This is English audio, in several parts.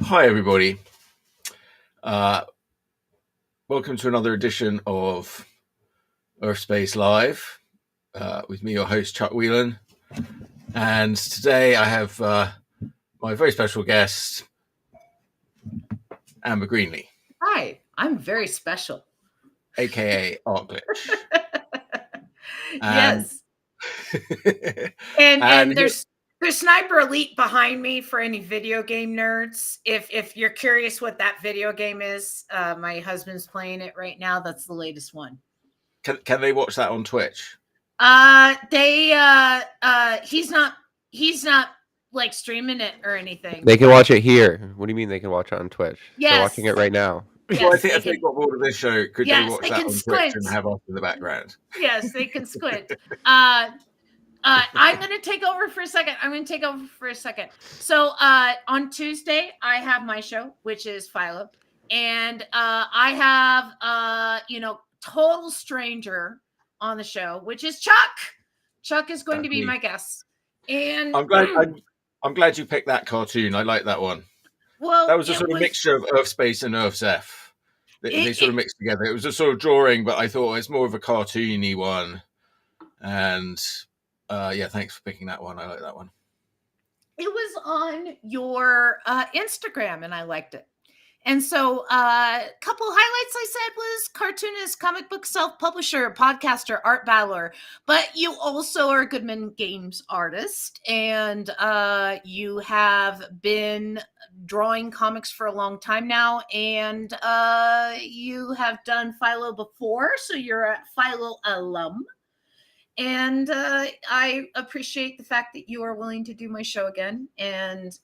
Hi, everybody. Uh, Welcome to another edition of Urfspace Live with me, your host, Chuck Whelan. And today I have my very special guest, Amber Greenlee, Hi, I'm very special. aka Art Glitch. And, Yes. And and and there's Sniper Elite behind me for any video game nerds. If you're curious what that video game is, my husband's playing it right now. That's the latest one. can they watch that on Twitch? He's not like streaming it or anything. They can watch it here. What do you mean they can watch it on Twitch? They're Yes. watching it right now. Well, I Yes, think they if they can. got bored of this show, could they Yes, watch they that can on Twitch squint. and have us in the background? Yes, they can squint. I'm going to take over for a second. So on Tuesday, I have my show, which is Philo. And I have, total stranger on the show, which is Chuck. Chuck is going to be my guest. And I'm glad you picked that cartoon. I like that one. Well, that was a sort of mixture of Urfspace and Urfsf. They sort of mixed together. It was a sort of drawing, but I thought it's more of a cartoony one. And thanks for picking that one. I like that one. It was on your Instagram, and I liked it. And so a couple highlights I said was cartoonist, comic book self-publisher, podcaster, art battler, but you also are a Goodman Games artist, and you have been drawing comics for a long time now, and you have done Philo before, so you're a Philo alum. And I appreciate the fact that you are willing to do my show again. And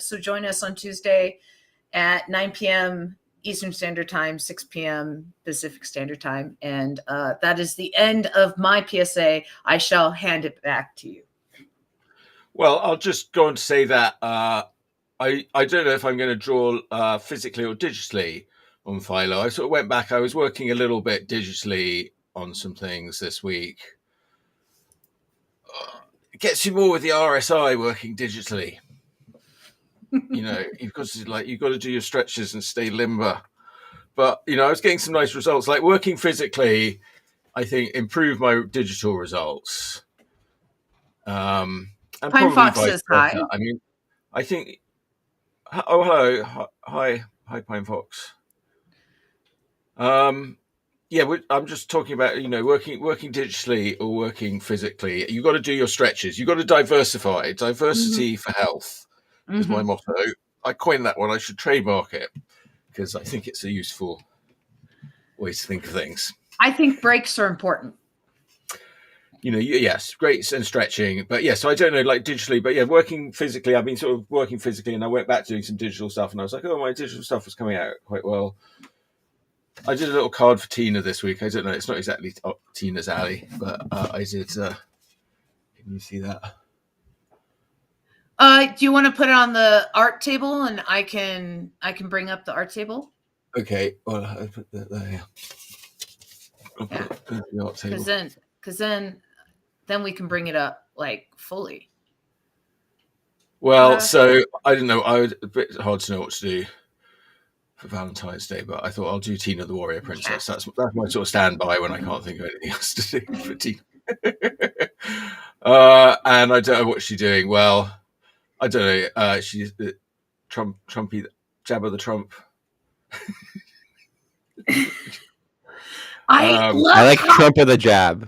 so join us on Tuesday at 9 p.m. Eastern Standard Time, 6 p.m. Pacific Standard Time. And that is the end of my PSA. I shall hand it back to you. Well, I'll just go on to say that I don't know if I'm going to draw physically or digitally on Philo. I sort of went back. I was working a little bit digitally on some things this week. It gets you more with the RSI working digitally. You've got to do your stretches and stay limber. But I was getting some nice results. Like working physically, I think improved my digital results. And Pine Fox says hi. I mean, I think. Oh, hello, hi, Pine Fox. I'm just talking about working digitally or working physically. You got to do your stretches. You got to diversify. Diversity for health is my motto. I coined that one. I should trademark it because I think it's a useful way to think of things. I think breaks are important. Yes, great and stretching, but so I don't know, like digitally, but working physically. I've been sort of working physically, and I went back to doing some digital stuff, and I was like, oh, my digital stuff was coming out quite well. I did a little card for Tina this week. I don't know, it's not exactly Tina's alley, but I did. Can you see that? Do you want to put it on the art table, and I can bring up the art table? Okay, well, I put that there. I'll put the art table. Because then we can bring it up like fully. Well, so I don't know. I was a bit hard to know what to do for Valentine's Day, but I thought I'll do Tina the Warrior Princess. That's my sort of standby when I can't think of anything else to do for Tina. And I don't know what she's doing. Well, I don't know. She's Trumpy, Jabba the Trump. I like Trump of the Jab.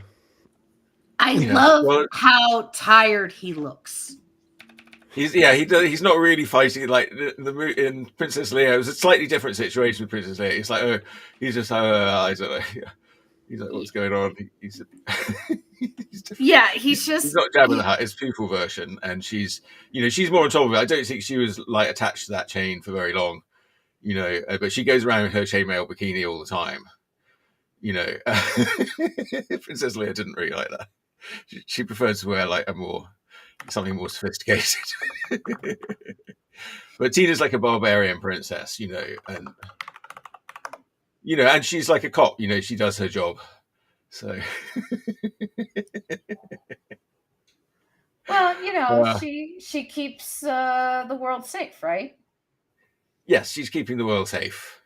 I love how tired he looks. He's not really fighting like in Princess Leia. It was a slightly different situation with Princess Leia. It's like, he's just I don't know. He's like, what's going on? He's he's not Jabba the Hutt. It's people version, and she's more on top of it. I don't think she was like attached to that chain for very long, but she goes around in her chainmail bikini all the time. Princess Leia didn't really like that. She prefers to wear like something more sophisticated. But Tina's like a barbarian princess, and and she's like a cop, she does her job. So well, she keeps the world safe, right? yes, she's keeping the world safe.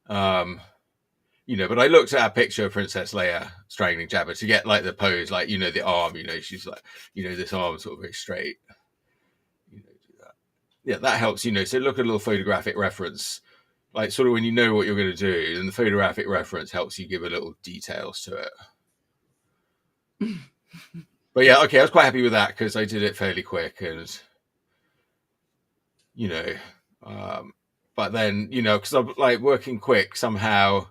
But I looked at a picture of Princess Leia strangling Jabba to get like the pose, like the arm. She's like, this arm sort of very straight. Do that. Yeah, that helps. So look at a little photographic reference, like sort of when you know what you're going to do, and the photographic reference helps you give a little details to it. But yeah, okay, I was quite happy with that because I did it fairly quick, and but then because I'm like working quick, somehow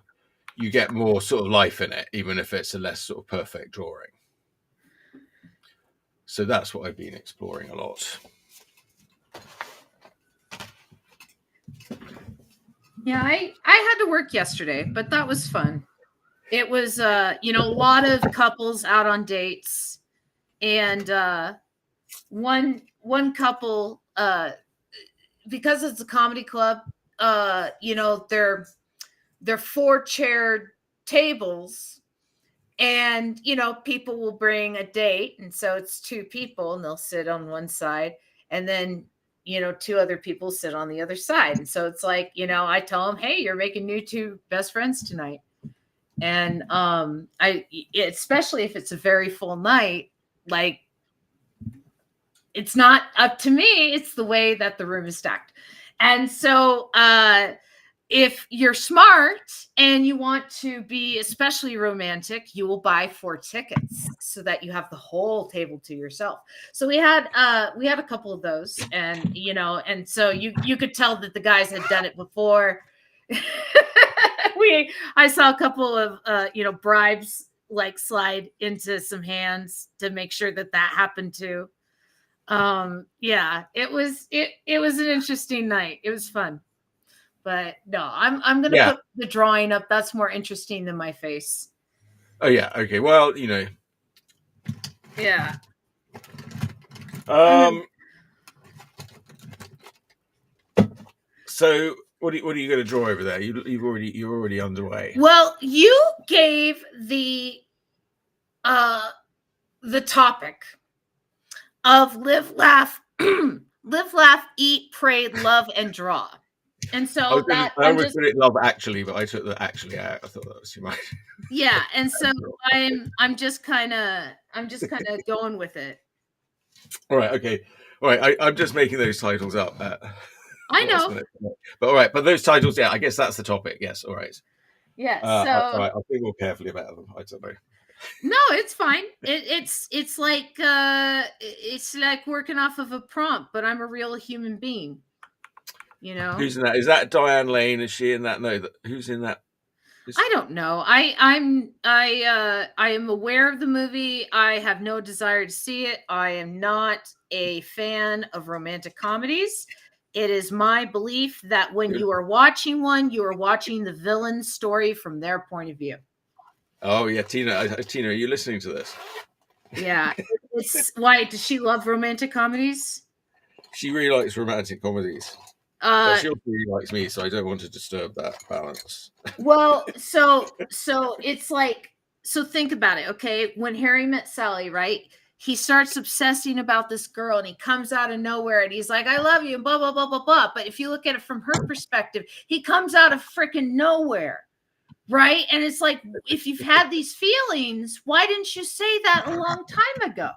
you get more sort of life in it, even if it's a less sort of perfect drawing. So that's what I've been exploring a lot. Yeah, I had to work yesterday, but that was fun. It was a lot of couples out on dates, and one couple, because it's a comedy club, they're 4-chair tables, and people will bring a date, and so it's 2 people, and they'll sit on one side, and then 2 other people sit on the other side. And so it's like, I tell them, hey, you're making new 2 best friends tonight. And especially if it's a very full night, like, it's not up to me, it's the way that the room is stacked. And so if you're smart and you want to be especially romantic, you will buy 4 tickets so that you have the whole table to yourself. So we had a couple of those, and and so you could tell that the guys had done it before. I saw a couple of bribes like slide into some hands to make sure that happened too. Yeah, it was an interesting night. It was fun. But no, I'm going to put the drawing up. That's more interesting than my face. Oh yeah, okay. Well, Yeah. So what are you going to draw over there? You're already underway. Well, you gave the topic of live, laugh, eat, pray, love, and draw. And so I always put it love actually, but I took the actually out. I thought that was too much. Yeah, and so I'm just kind of going with it. All right, okay, all right. I'm just making those titles up. I know, but all right, but those titles, yeah, I guess that's the topic. Yes, all right. Yeah, all right, I'll think more carefully about them. I don't know. No, it's fine. It's like working off of a prompt, but I'm a real human being. Who's in that? Is that Diane Lane? Is she in that? No, who's in that? I don't know. I am aware of the movie. I have no desire to see it. I am not a fan of romantic comedies. It is my belief that when you are watching one, you are watching the villain's story from their point of view. Oh yeah, Tina, are you listening to this? Yeah. Why does she love romantic comedies? She really likes romantic comedies. But she also really likes me, so I don't want to disturb that balance. Well, so it's like, so think about it, okay? When Harry met Sally, right? He starts obsessing about this girl, and he comes out of nowhere, and he's like, I love you, and blah, blah, blah, blah, blah. But if you look at it from her perspective, he comes out of freaking nowhere, right? And it's like, if you've had these feelings, why didn't you say that a long time ago?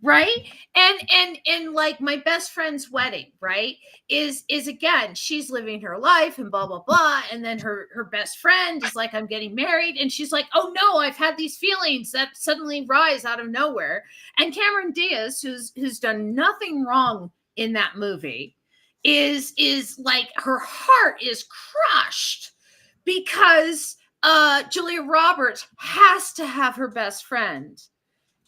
Right. And like my best friend's wedding, right, is again, she's living her life and blah, blah, blah. And then her best friend is like, I'm getting married. And she's like, oh no, I've had these feelings that suddenly rise out of nowhere. And Cameron Diaz, who's done nothing wrong in that movie, is like, her heart is crushed because Julia Roberts has to have her best friend.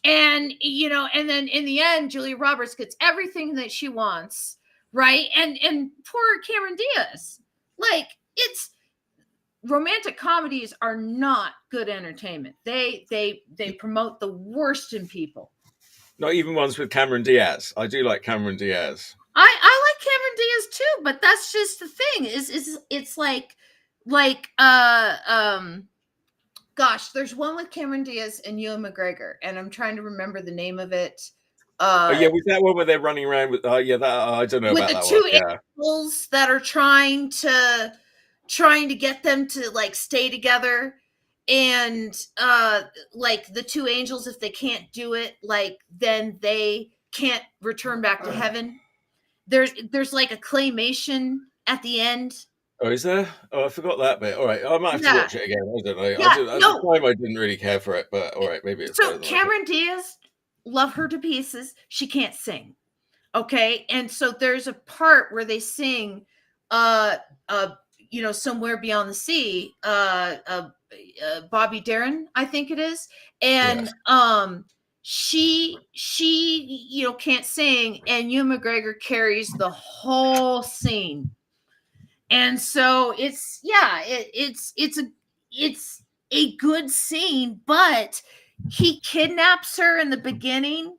And, and then in the end, Julia Roberts gets everything that she wants, right? And poor Cameron Diaz, like, it's romantic comedies are not good entertainment. They promote the worst in people. Not even ones with Cameron Diaz. I do like Cameron Diaz. I like Cameron Diaz too, but that's just the thing. It's like gosh, there's one with Cameron Diaz and Ewan McGregor, and I'm trying to remember the name of it. Oh yeah, was that one where they're running around with? Oh yeah, that I don't know with about the that two one. Yeah. angels that are trying to get them to like stay together, and like the two angels, if they can't do it, like then they can't return back to heaven. There's like a claymation at the end. Oh, is there? Oh, I forgot that bit. All right, I might have to Yeah, watch it again. I don't know. yeah, At the no. time, I didn't really care for it, but all right, maybe it's better So than I thought. Cameron Diaz, love her to pieces. She can't sing. Okay. And so there's a part where they sing, uh, uh, somewhere beyond the sea, Bobby Darin, I think it is. And, Yes. she, can't sing, and Ewan McGregor carries the whole scene. And so it's a good scene, but he kidnaps her in the beginning.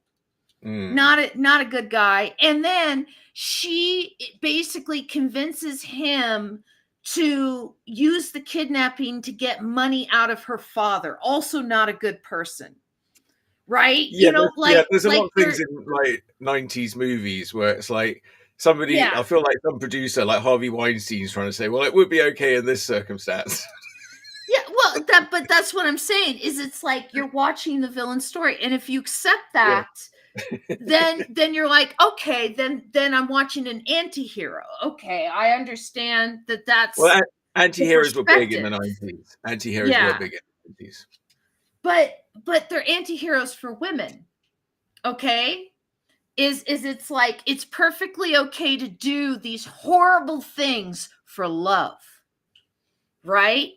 Not a good guy. And then she basically convinces him to use the kidnapping to get money out of her father. Also not a good person. Right? Yeah, there's a lot Like of they're things in like '90s movies where it's like somebody. yeah. I feel like some producer, like Harvey Weinstein's, trying to say, "Well, it would be okay in this circumstance." Yeah, well, but that's what I'm saying, is it's like you're watching the villain story, and if you accept Yeah. that, then you're like, okay, then I'm watching an anti-hero. Okay, I understand that's Well, the anti-heroes were big in the perspective. '90s. Anti-heroes were Yeah, big in the '90s. but they're anti-heroes for women. Okay? Is it's like it's perfectly okay to do these horrible things for love. Right?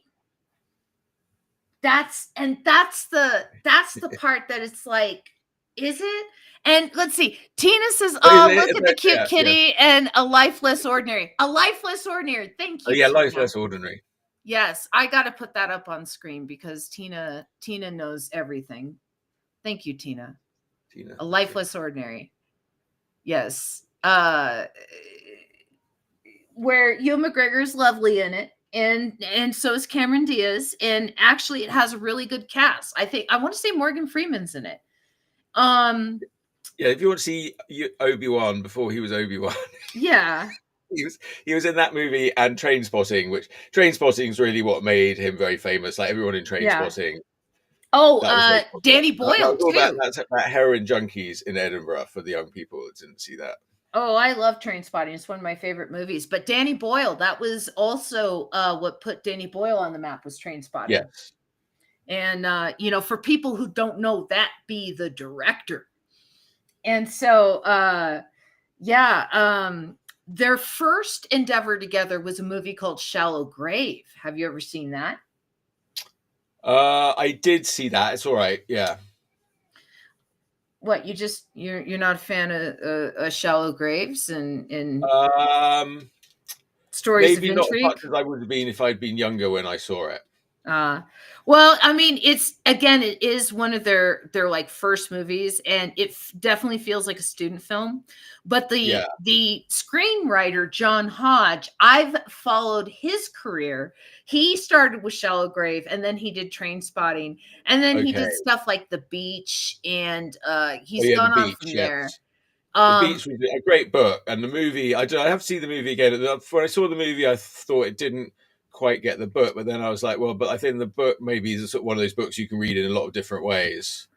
That's the part that it's like, is it? And let's see. Tina says, But is "Oh, it? look at the cute Yeah, yeah. kitty and a life less ordinary." A life less ordinary. Thank Oh you, yeah, life's Tina. less ordinary. Yes, I got to put that up on screen because Tina knows everything. Thank you, Tina. Tina, A thank life you. less ordinary. Yes. Where Ewan McGregor's lovely in it, and so is Cameron Diaz, and actually it has a really good cast. I want to say Morgan Freeman's in it. Yeah, if you want to see Obi-Wan before he was Obi-Wan, Yeah. he was in that movie and Trainspotting, which Trainspotting is really what made him very famous. Like everyone in Yeah. Trainspotting. Oh, That was very Danny popular. That Boyle was all too. that's about heroin junkies in Edinburgh for the young people that didn't see that. Oh, I love Trainspotting. It's one of my favorite movies. But Danny Boyle, that was also what put Danny Boyle on the map, was Trainspotting. Yes. And for people who don't know, that be the director. And so their first endeavor together was a movie called Shallow Grave. Have you ever seen that? I did see that. It's all right. Yeah. What, you're not a fan of Shallow Graves and stories of Maybe not as intrigue? much as I would have been if I'd been younger when I saw it. Well, I mean, it is one of their like first movies, and it definitely feels like a student film. But the screenwriter John Hodge, I've followed his career. He started with Shallow Grave, and then he did Trainspotting, and then he did stuff like The Beach, and he's gone on from there. The Beach was a great book, and the movie. I have to see the movie again. When I saw the movie, I thought it didn't quite get the book, but then I was like, well, but I think the book maybe is one of those books you can read in a lot of different ways.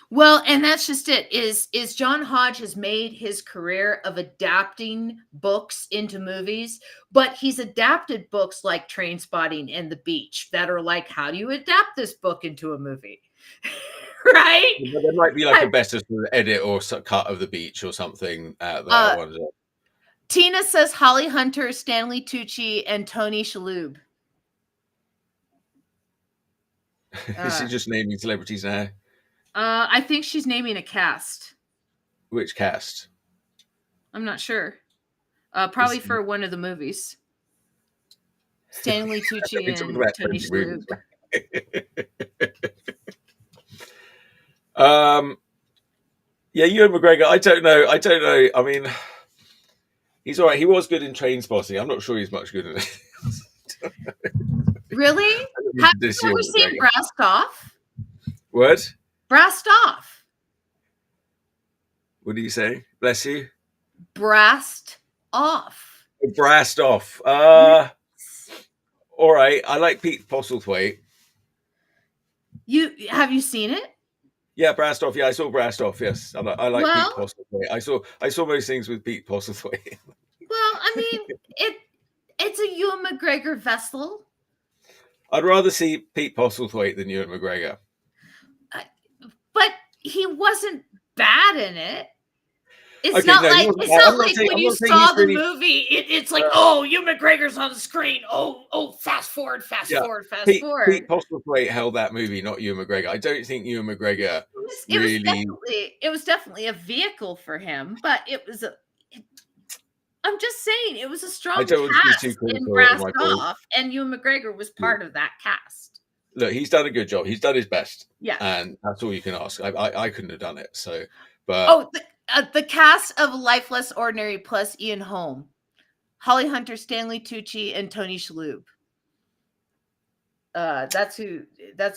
Well, and that's just it. Is John Hodge has made his career of adapting books into movies, but he's adapted books like Trainspotting and The Beach that are like, how do you adapt this book into a movie? Right? But there might be like a better sort of edit or cut of The Beach or something out there. I wonder. Tina says Holly Hunter, Stanley Tucci, and Tony Shalhoub. Is she just naming celebrities now? I think she's naming a cast. Which cast? I'm not sure. Probably for one of the movies. Stanley Tucci and Tony Shalhoub. Yeah, Ewan McGregor. I don't know. I mean, he's all right. He was good in Trainspotting. I'm not sure he's much good in it. Really? Have you ever seen Brassed Off? What? Brassed Off. What do you say? Bless you. Brassed off. Brassed off. Yes. All right. I like Pete Postlethwaite. Have you seen it? Yeah, Brassed off. Yeah, I saw Brassed off. Yes, I like Pete Well, Postlethwaite. I saw most things with Pete Postlethwaite. well, I mean, it's a Ewan McGregor vessel. I'd rather see Pete Postlethwaite than Ewan McGregor. But he wasn't bad in it. It's Okay, not no, like when I'm you not saying saw he's the really, movie, it's like, oh, Ewan McGregor's on the screen. Oh, fast forward, fast yeah. forward, fast Pete forward. Postlethwaite held that movie, not Ewan McGregor. I don't think Ewan McGregor It was definitely a vehicle for him, but I'm just saying it was a I strong don't want to be too cast in critical of Brassed my boy. Off, and Ewan McGregor was part of that cast. Look, he's done a good job. He's done his best. Yeah. And that's all you can ask. I couldn't have done it. So, but the cast of Life Less Ordinary plus Ian Holm, Holly Hunter, Stanley Tucci, and Tony Shalhoub. That's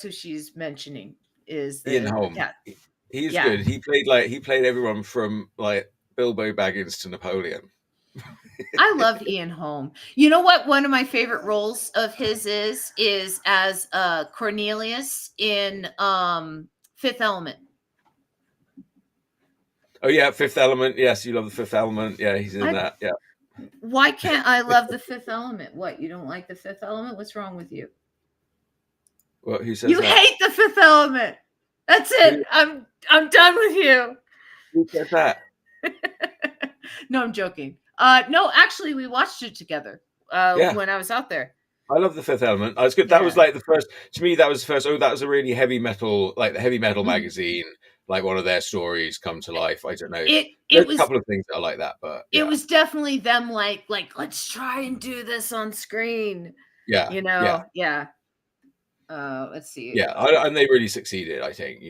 who she's mentioning is Ian Holm. He's good. He played everyone from like Bilbo Baggins to Napoleon. I loved Ian Holm. You know what? One of my favorite roles of his is as Cornelius in Fifth Element. Oh yeah, Fifth Element. Yes, you love the Fifth Element. Yeah, he's in that. Yeah. Why can't I love the Fifth Element? What, you don't like the Fifth Element? What's wrong with you? Well, who says you that? hate the Fifth Element. That's it. I'm done with you. Who says that? No, I'm joking. No, actually, we watched it together when I was out there. I love the Fifth Element. It's good. That was like the first. To me, that was the first. Oh, that was a really heavy metal, like the heavy metal magazine. Like one of their stories come to life. I don't know. There's a couple of things that are like that, but it was definitely them. Like let's try and do this on screen. Yeah, you know. Yeah. Let's see. Yeah, and they really succeeded. I think.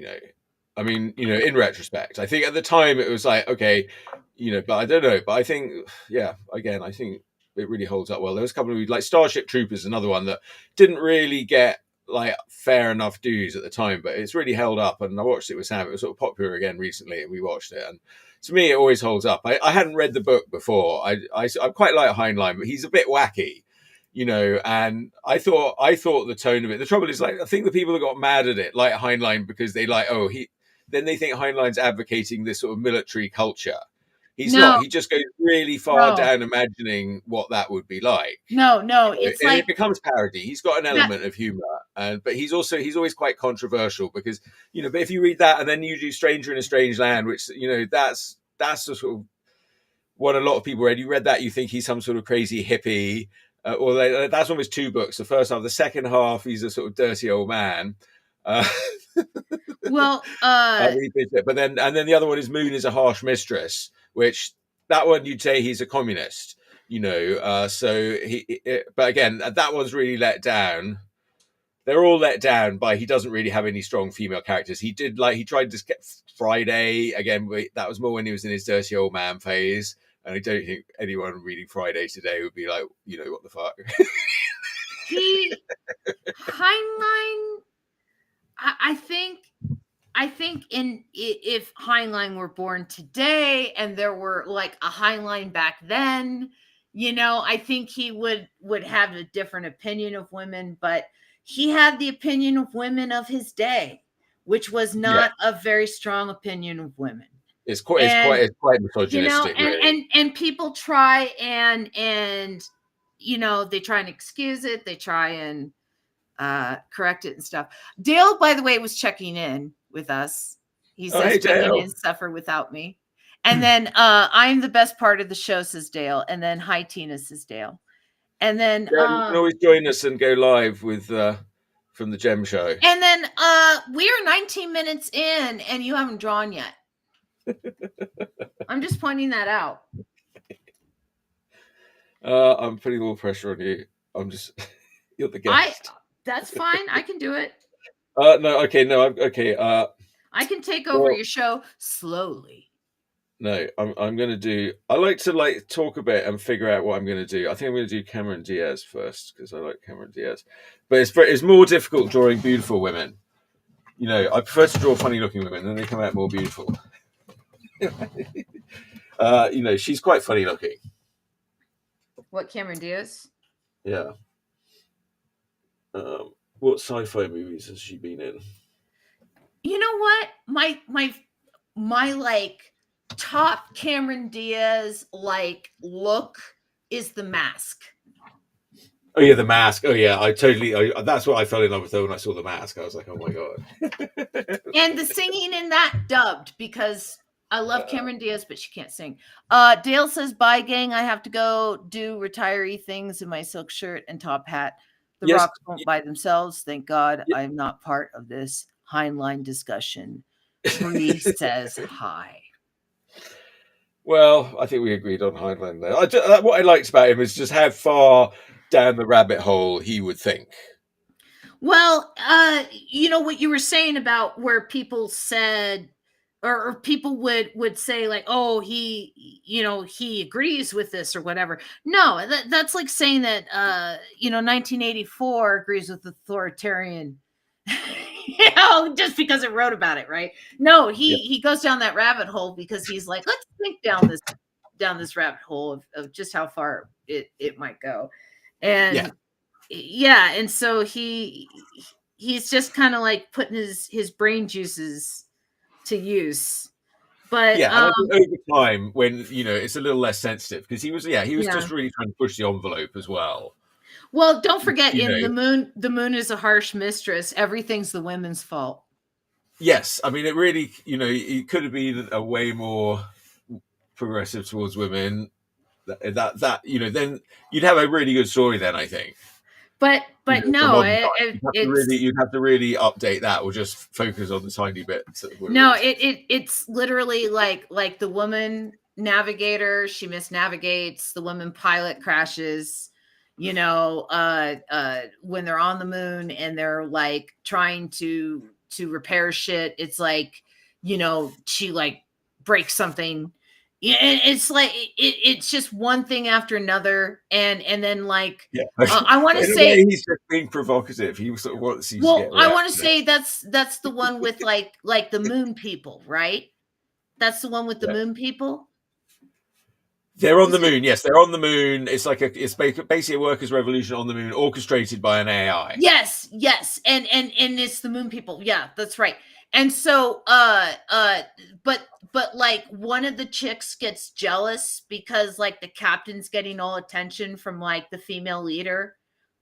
I mean, in retrospect, I think at the time it was like, okay, but I don't know. But I think, again, I think it really holds up well. There was a couple of like Starship Troopers, another one that didn't really get like fair enough dues at the time, but it's really held up. And I watched it with Sam. It was sort of popular again recently, and we watched it. And to me, it always holds up. I hadn't read the book before. I quite like Heinlein, but he's a bit wacky. And I thought the tone of it. The trouble is, like, I think the people that got mad at it like Heinlein because they like, then they think Heinlein's advocating this sort of military culture. He's not. He just goes really far down imagining what that would be like. No, it's like it becomes parody. He's got an element of humor, but he's always quite controversial because but if you read that and then you do Stranger in a Strange Land, which that's the sort of what a lot of people read. You read that, you think he's some sort of crazy hippie. That's almost two books. The first half, the second half, he's a sort of dirty old man. Well, but then the other one is Moon is a Harsh Mistress, which that one you'd say he's a communist, so but again, that one's really let down. They're all let down by he doesn't really have any strong female characters. He tried to get Friday again. That was more when he was in his dirty old man phase. And I don't think anyone reading Friday today would be like, what the fuck? Heinlein, I think if Heinlein were born today and there were like a Heinlein back then, I think he would have a different opinion of women, but he had the opinion of women of his day, which was not a very strong opinion of women. It's quite misogynistic, really. And people try and they try and excuse it, they try and correct it and stuff. Dale, by the way, was checking in with us. He says checking in, suffer without me. And then I'm the best part of the show, says Dale. And then hi Tina, says Dale. And then you can always join us and go live with from the Gem Show. And then we are 19 minutes in and you haven't drawn yet. I'm just pointing that out. I'm putting all pressure on you. I'm just you're the guest. That's fine. I can do it. No, okay, no, okay. I can take over your show slowly. No, I'm going to do. I like to talk a bit and figure out what I'm going to do. I think I'm going to do Cameron Diaz first because I like Cameron Diaz. But it's more difficult drawing beautiful women. I prefer to draw funny looking women, then they come out more beautiful. She's quite funny looking. What, Cameron Diaz? Yeah. What sci-fi movies has she been in? You know what? My like top Cameron Diaz like look is The Mask. Oh yeah, The Mask. Oh yeah, that's what I fell in love with her when I saw The Mask. I was like, oh my god. And the singing in that dubbed, because I love Cameron Diaz, but she can't sing. Dale says, bye gang, I have to go do retiree things in my silk shirt and top hat. The Yes. rocks won't by themselves. Thank God I'm not part of this Heinlein discussion. Bree says hi. Well, I think we agreed on Heinlein there. What I liked about him is just how far down the rabbit hole he would think. Well, you know what you were saying about where people said, or people would say like, oh, he agrees with this or whatever. No, that's like saying that 1984 agrees with authoritarian, just because it wrote about it, right? No, he goes down that rabbit hole because he's like, let's think down this rabbit hole of just how far it might go. And yeah, and so he's just kind of like putting his brain juices to use. But and I think over time, when it's a little less sensitive, because he was just really trying to push the envelope as well. Well, don't forget, the moon is a harsh mistress. Everything's the women's fault. Yes, I mean it really, it could have been a way more progressive towards women. That then you'd have a really good story. Then I think. But no, you'd have to really update that, or just focus on the tiny bits. No, it's literally like the woman navigator, she misnavigates, the woman pilot crashes, when they're on the moon and they're like trying to repair shit. It's like, she like breaks something. Yeah, it's like it's just one thing after another, and then like I want to say he's just being provocative. He sort of wants you. Well, I want to say that's the one with like the moon people, right? That's the one with the moon people. They're on the moon. Yes, they're on the moon. It's like it's basically a workers' revolution on the moon, orchestrated by an AI. Yes, and it's the moon people. Yeah, that's right. And so, but like one of the chicks gets jealous because like the captain's getting all attention from like the female leader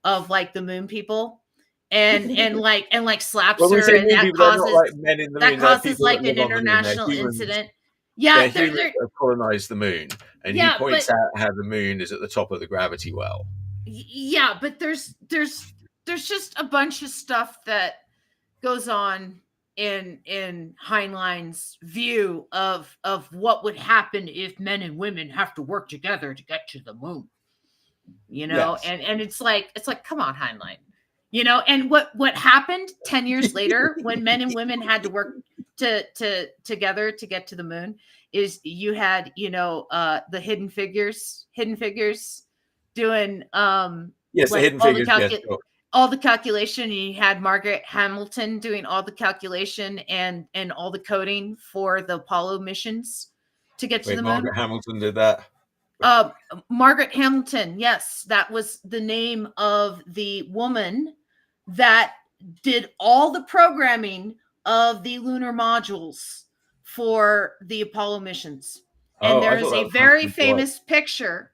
of like the moon people, and slaps her, and that causes like an international incident. Yeah, they're colonized the moon, and he points out how the moon is at the top of the gravity well. Yeah, but there's just a bunch of stuff that goes on in Heinlein's view of what would happen if men and women have to work together to get to the moon. And it's like come on, Heinlein. And what happened 10 years later when men and women had to work together to get to the moon is you had the hidden figures doing all the calculation, and you had Margaret Hamilton doing all the calculation and all the coding for the Apollo missions to get to the moon. Margaret Hamilton did that. Margaret Hamilton, yes, that was the name of the woman that did all the programming of the lunar modules for the Apollo missions. And there is a very famous picture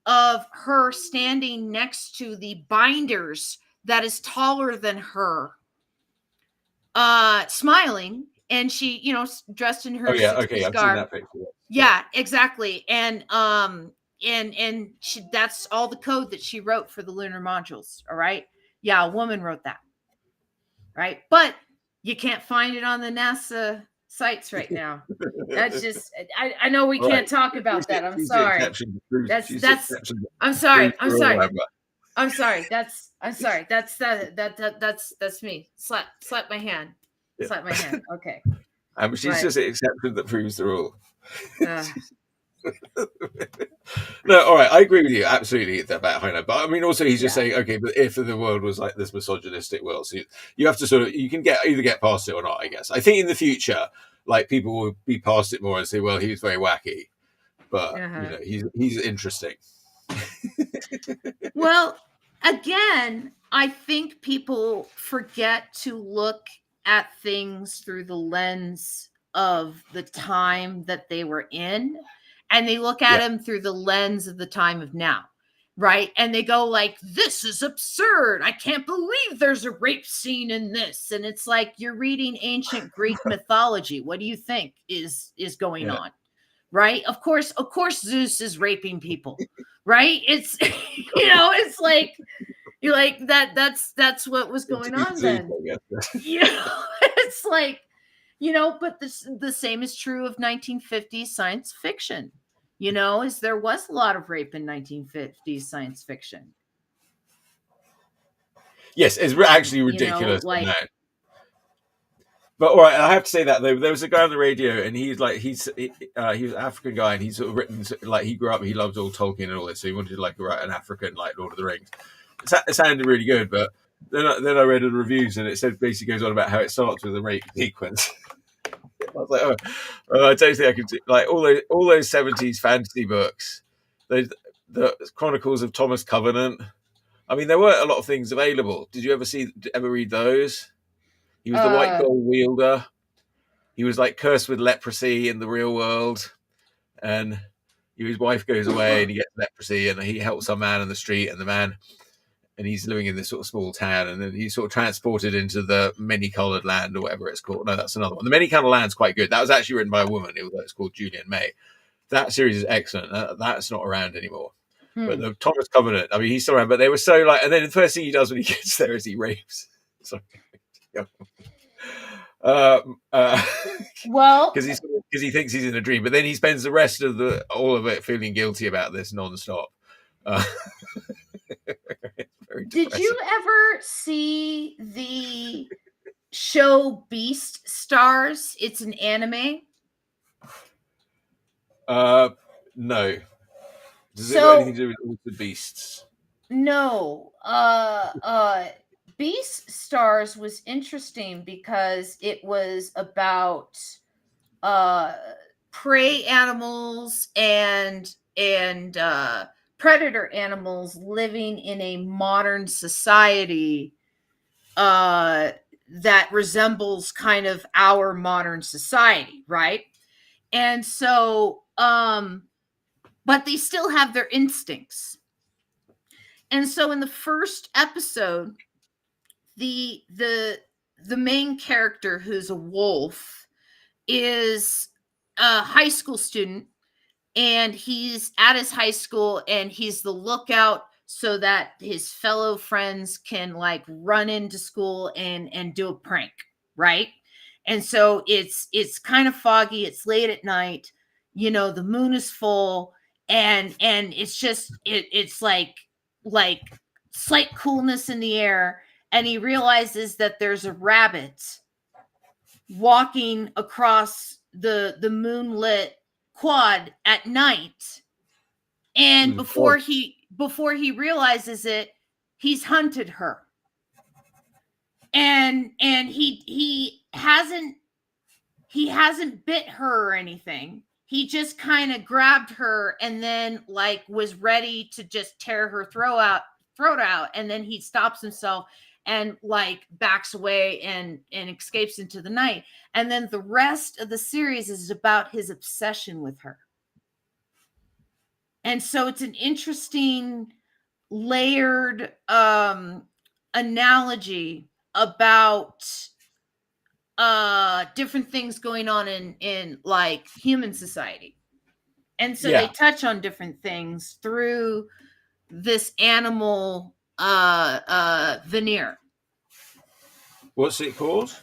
of her standing next to the binders that is taller than her, smiling, and she, dressed in her scarf. I've seen that picture. Yeah, exactly. And that's all the code that she wrote for the lunar modules. All right. Yeah, a woman wrote that. Right. But you can't find it on the NASA sites right now. That's just I know we can't talk about that. I'm sorry. I'm sorry. That's me. Slap my hand. Slap my hand. Okay. She's just an exception that proves the rule. No, all right, I agree with you absolutely about Heinlein. But I mean, also he's just saying, okay, but if the world was like this misogynistic world, so you have to you can either get past it or not. I guess. I think in the future, like people will be past it more and say, well, he was very wacky, but Uh-huh. he's interesting. Well, again, I think people forget to look at things through the lens of the time that they were in, and they look at Yeah. them through the lens of the time of now, right? And they go like, this is absurd. I can't believe there's a rape scene in this. And it's like, you're reading ancient Greek mythology. What do you think is going on? Right? Of course, Zeus is raping people, right? It's it's like you're like that's what was going on then. It's like, but the same is true of 1950s science fiction. Is there was a lot of rape in 1950s science fiction. Yes, it's actually ridiculous. Like, but all right, I have to say that though, there was a guy on the radio, and he was an African guy, and he's sort of written, like, he grew up, he loved all Tolkien and all this, so he wanted to like write an African like Lord of the Rings. It sounded really good, but then I read the reviews, and it said basically goes on about how it starts with a rape sequence. I was like, I don't think I could do like all those 70s fantasy books, the Chronicles of Thomas Covenant. I mean, there weren't a lot of things available. Did you ever read those? He was the white gold wielder. He was like cursed with leprosy in the real world, and his wife goes away and he gets leprosy, and he helps some man in the street, and he's living in this sort of small town, and then he's sort of transported into the many-colored land or whatever it's called. No, that's another one. The many-colored land's quite good. That was actually written by a woman. It's called Julian May. That series is excellent. That's not around anymore. But the Thomas Covenant, I mean, he's still around, but they were so like, and then the first thing he does when he gets there is he rapes. Sorry. well, because he thinks he's in a dream, but then he spends the rest of all of it feeling guilty about this non-stop. Did you ever see the show Beast Stars? It's an anime. No. Does it have anything to do with the beasts? No. Beast Stars was interesting because it was about prey animals and predator animals living in a modern society that resembles kind of our modern society, right? And so but they still have their instincts. And so in the first episode, the main character, who's a wolf, is a high school student, and he's at his high school, and he's the lookout so that his fellow friends can like run into school and do a prank, right? And so it's kind of foggy, it's late at night, the moon is full, and it's just it's like slight coolness in the air, and he realizes that there's a rabbit walking across the moonlit quad at night, and before he realizes it, he's hunted her, and he hasn't bit her or anything. He just kind of grabbed her and then like was ready to just tear her throat out, and then he stops himself and like backs away and escapes into the night. And then the rest of the series is about his obsession with her. And so it's an interesting layered analogy about different things going on in like human society. And so they touch on different things through this animal veneer. What's it called?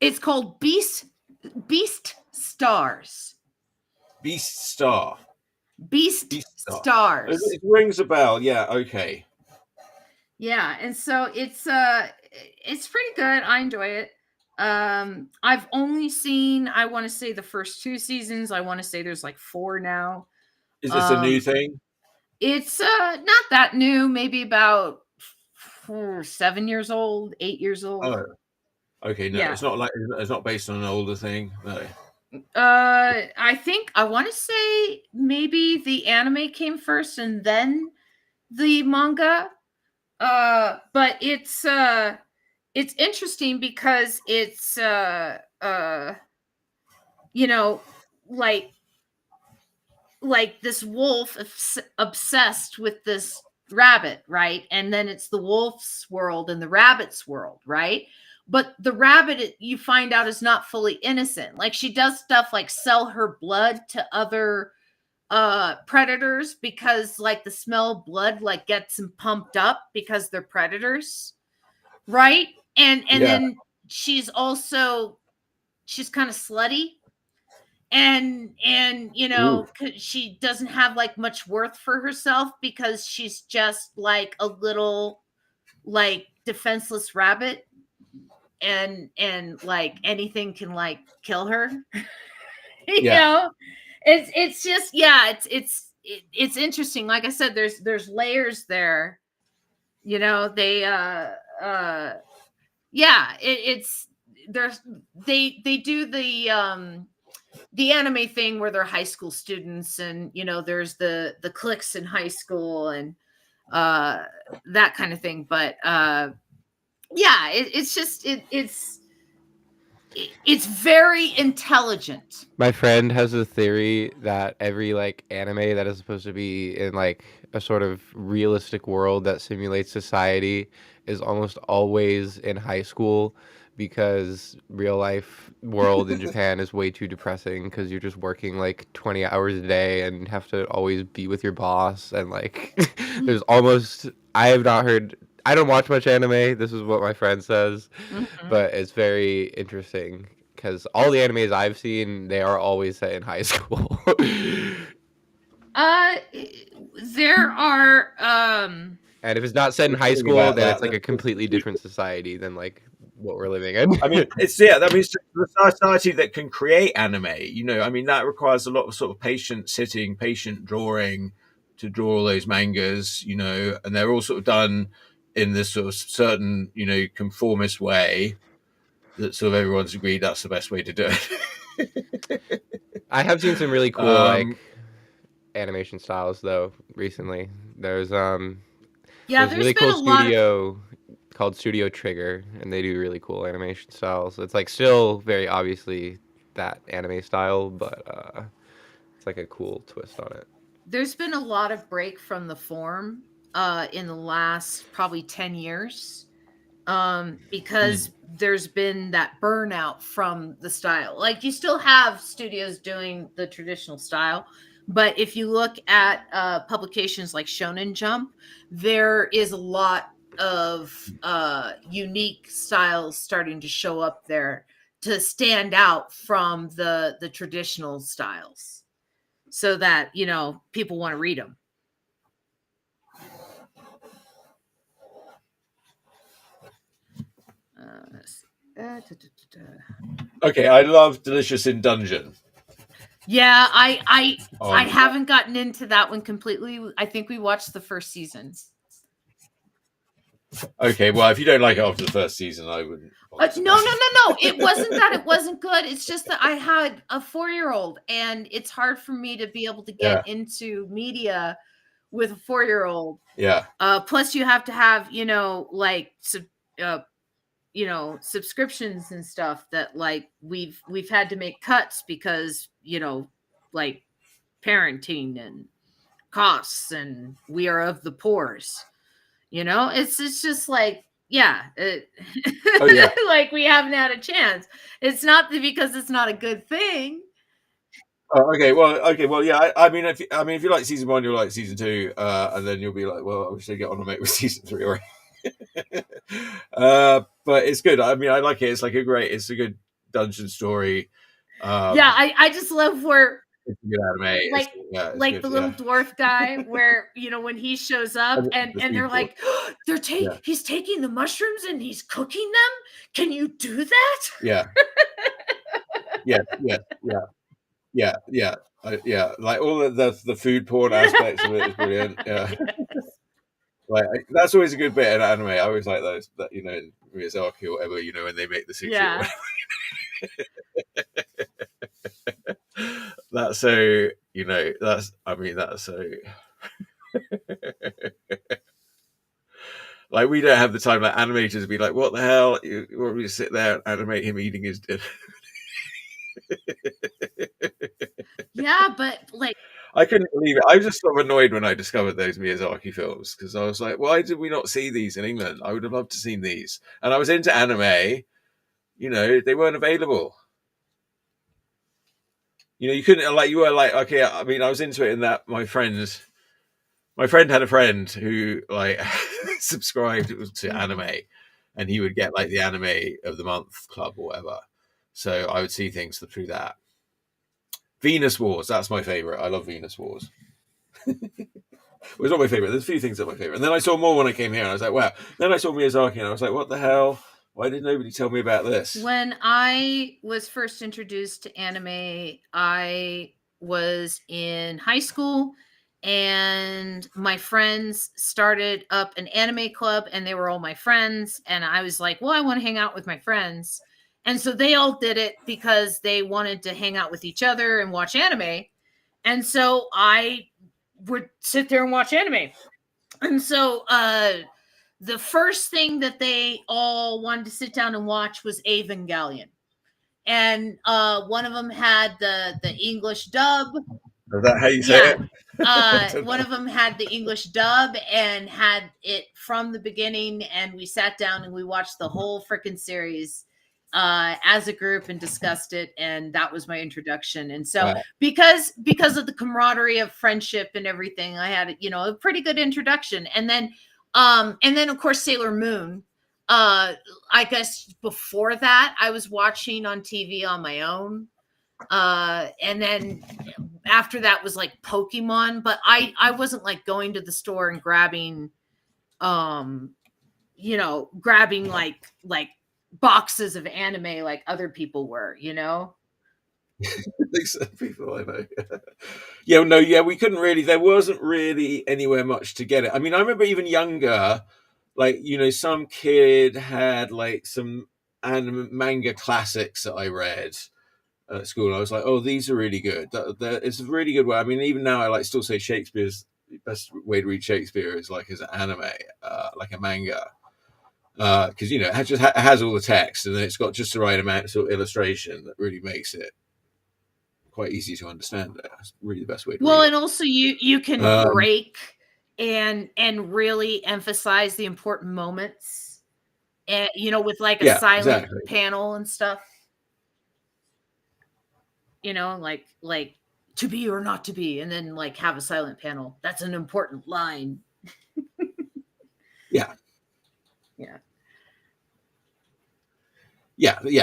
It's called Beast Stars. Beast Star. Beast Stars. It rings a bell. Yeah. Okay. Yeah, and so it's pretty good. I enjoy it. I've only seen, I want to say, the first 2 seasons. I want to say there's like 4 now. Is this a new thing? It's not that new. Maybe about 7 years old, 8 years old. Oh. Okay, no, Yeah. it's not based on an older thing. No. I think I want to say maybe the anime came first and then the manga. But it's interesting because it's you know, like this wolf obsessed with this rabbit, right? And then it's the wolf's world and the rabbit's world, right? But the rabbit, you find out, is not fully innocent. Like, she does stuff like sell her blood to other predators because, like, the smell of blood like gets them pumped up because they're predators, right? And Yeah. then she's kind of slutty, and you know, she doesn't have like much worth for herself because she's just like a little like defenseless rabbit, and like anything can like kill her. You Yeah. know, it's just, yeah, it's interesting. Like I said, there's layers there. You know, they yeah, it's there's they do the anime thing where they're high school students, and you know, there's the cliques in high school and that kind of thing. But yeah, it's just it's very intelligent. My friend has a theory that every like anime that is supposed to be in like a sort of realistic world that simulates society is almost always in high school, because real life world in Japan is way too depressing because you're just working like 20 hours a day and have to always be with your boss, and like there's almost, I have not heard, I don't watch much anime. This is what my friend says, but it's very interesting because all the animes I've seen, they are always set in high school. uh there are And if it's not set in high school, then it's like a completely different society than like what we're living in. I mean, it's that means the society that can create anime. You know, I mean, that requires a lot of sort of patient sitting, patient drawing to draw all those mangas. You know, and they're all sort of done in this sort of certain, you know, conformist way that sort of everyone's agreed that's the best way to do it. I have seen some really cool like animation styles though recently. There's there's really been cool studio called Studio Trigger, and they do really cool animation styles. It's like still very obviously that anime style, but it's like a cool twist on it. There's been a lot of break from the form in the last probably 10 years because there's been that burnout from the style. Like, you still have studios doing the traditional style, but if you look at publications like Shonen Jump, there is a lot of unique styles starting to show up there to stand out from the traditional styles, so that, you know, people want to read them. Okay, I love Delicious in Dungeon. Yeah, I haven't gotten into that one completely. I think we watched the first season. Okay, well, if you don't like it after the first season, I wouldn't. No. It wasn't that it wasn't good. It's just that I had a 4-year-old, and it's hard for me to be able to get into media with a 4-year-old. Yeah. Plus, you have to have, you know, like you know, subscriptions and stuff that like we've had to make cuts because, you know, like parenting and costs, and we are of the poors. You know, it's just like, yeah, like we haven't had a chance. It's not because it's not a good thing. Okay, well, yeah. I mean, if you like season 1, you'll like season 2, and then you'll be like, well, I should get on and make with season 3, right? But it's good. I mean, I like it. It's like it's a good dungeon story. Yeah, I just love where it's a good anime. Like good, the little dwarf guy, where, you know, when he shows up and they're like, oh, he's taking the mushrooms and he's cooking them. Can you do that? Yeah. Yeah. Like all of the food porn aspects of it is brilliant. Yeah. Like, that's always a good bit in anime. I always like those. That, you know, Miyazaki or whatever, when they make the sushi or Yeah. whatever. That's so, that's so like, we don't have the time, like animators would be like, what the hell, you want me to sit there and animate him eating his dinner? Yeah, but like, I couldn't believe it. I was just sort of annoyed when I discovered those Miyazaki films, because I was like, why did we not see these in England? I would have loved to seen these. And I was into anime, they weren't available. You couldn't, like, you were like, okay, I mean, I was into it in that my friend had a friend who, like, subscribed to anime, and he would get, like, the anime of the month club or whatever. So I would see things through that. Venus Wars, that's my favorite. I love Venus Wars. Well, it's not my favorite. There's a few things that are my favorite. And then I saw more when I came here, and I was like, wow. Then I saw Miyazaki, and I was like, what the hell? Why did nobody tell me about this? When I was first introduced to anime, I was in high school, and my friends started up an anime club, and they were all my friends. And I was like, well, I want to hang out with my friends. And so they all did it because they wanted to hang out with each other and watch anime. And so I would sit there and watch anime. And so the first thing that they all wanted to sit down and watch was Evangelion. And one of them had the English dub. Is that how you say it? One of them had the English dub and had it from the beginning, and we sat down and we watched the whole freaking series as a group and discussed it, and that was my introduction. And so Wow. because of the camaraderie of friendship and everything, I had a pretty good introduction. And then of course Sailor Moon. I guess before that I was watching on TV on my own. And then after that was like Pokemon, but I wasn't like going to the store and grabbing grabbing like boxes of anime like other people were. Some people I know. Yeah, we couldn't really, there wasn't really anywhere much to get it. I mean, I remember even younger, like, some kid had like some anime manga classics that I read at school, and I was like, oh, these are really good. It's a really good way. I mean, even now I like still say Shakespeare's the best way to read Shakespeare is like as an anime, like a manga, because it has all the text, and then it's got just the right amount of sort of illustration that really makes it quite easy to understand. That's really the best way to read it. And also you can break and really emphasize the important moments, and with like a silent panel and stuff. Like to be or not to be, and then like have a silent panel. That's an important line. Yeah.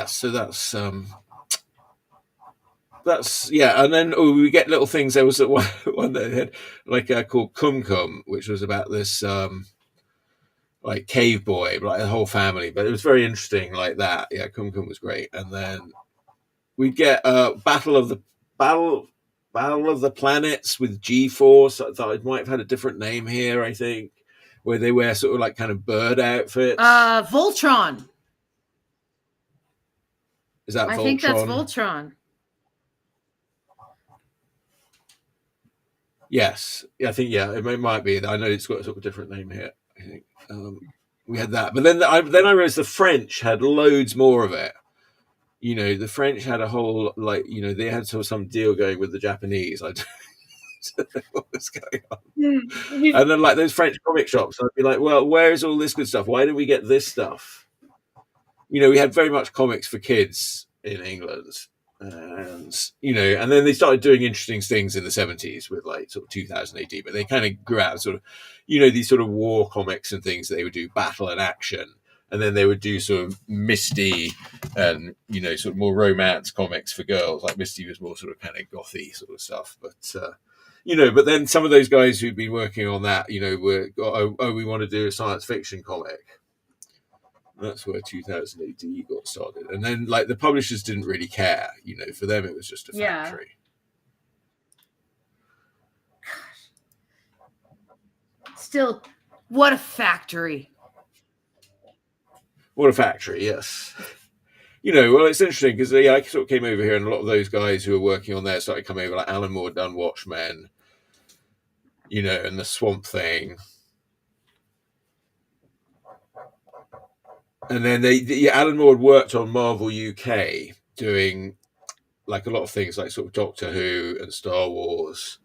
So that's and then we get little things. There was one that had like called Kum Kum, which was about this like cave boy, like the whole family, but it was very interesting like that. Yeah, Kum Kum was great. And then we'd get Battle of the Planets with G-Force. I thought it might have had a different name here, I think, where they wear sort of like kind of bird outfits. Voltron. Is that Voltron? I think that's Voltron. Yes. I think, it might be. I know it's got a sort of different name here, I think. We had that. But then I realized the French had loads more of it. The French had a whole, like, they had sort of some deal going with the Japanese. I don't know what was going on. And then, like, those French comic shops, I'd be like, well, where is all this good stuff? Why did we get this stuff? We had very much comics for kids in England. And, and then they started doing interesting things in the 70s with, like, sort of 2000 AD. But they kind of grew out sort of, these sort of war comics and things that they would do, battle and action. And then they would do sort of Misty and, sort of more romance comics for girls. Like Misty was more sort of kind of gothy sort of stuff. But, but then some of those guys who'd been working on that, were, we want to do a science fiction comic. That's where 2000 AD got started. And then, like, the publishers didn't really care. For them, it was just a factory. Still, what a factory. What a factory, yes. Well, it's interesting because I sort of came over here, and a lot of those guys who were working on there started coming over, like Alan Moore done Watchmen, and the Swamp Thing. And then Alan Moore had worked on Marvel UK doing like a lot of things like sort of Doctor Who and Star Wars,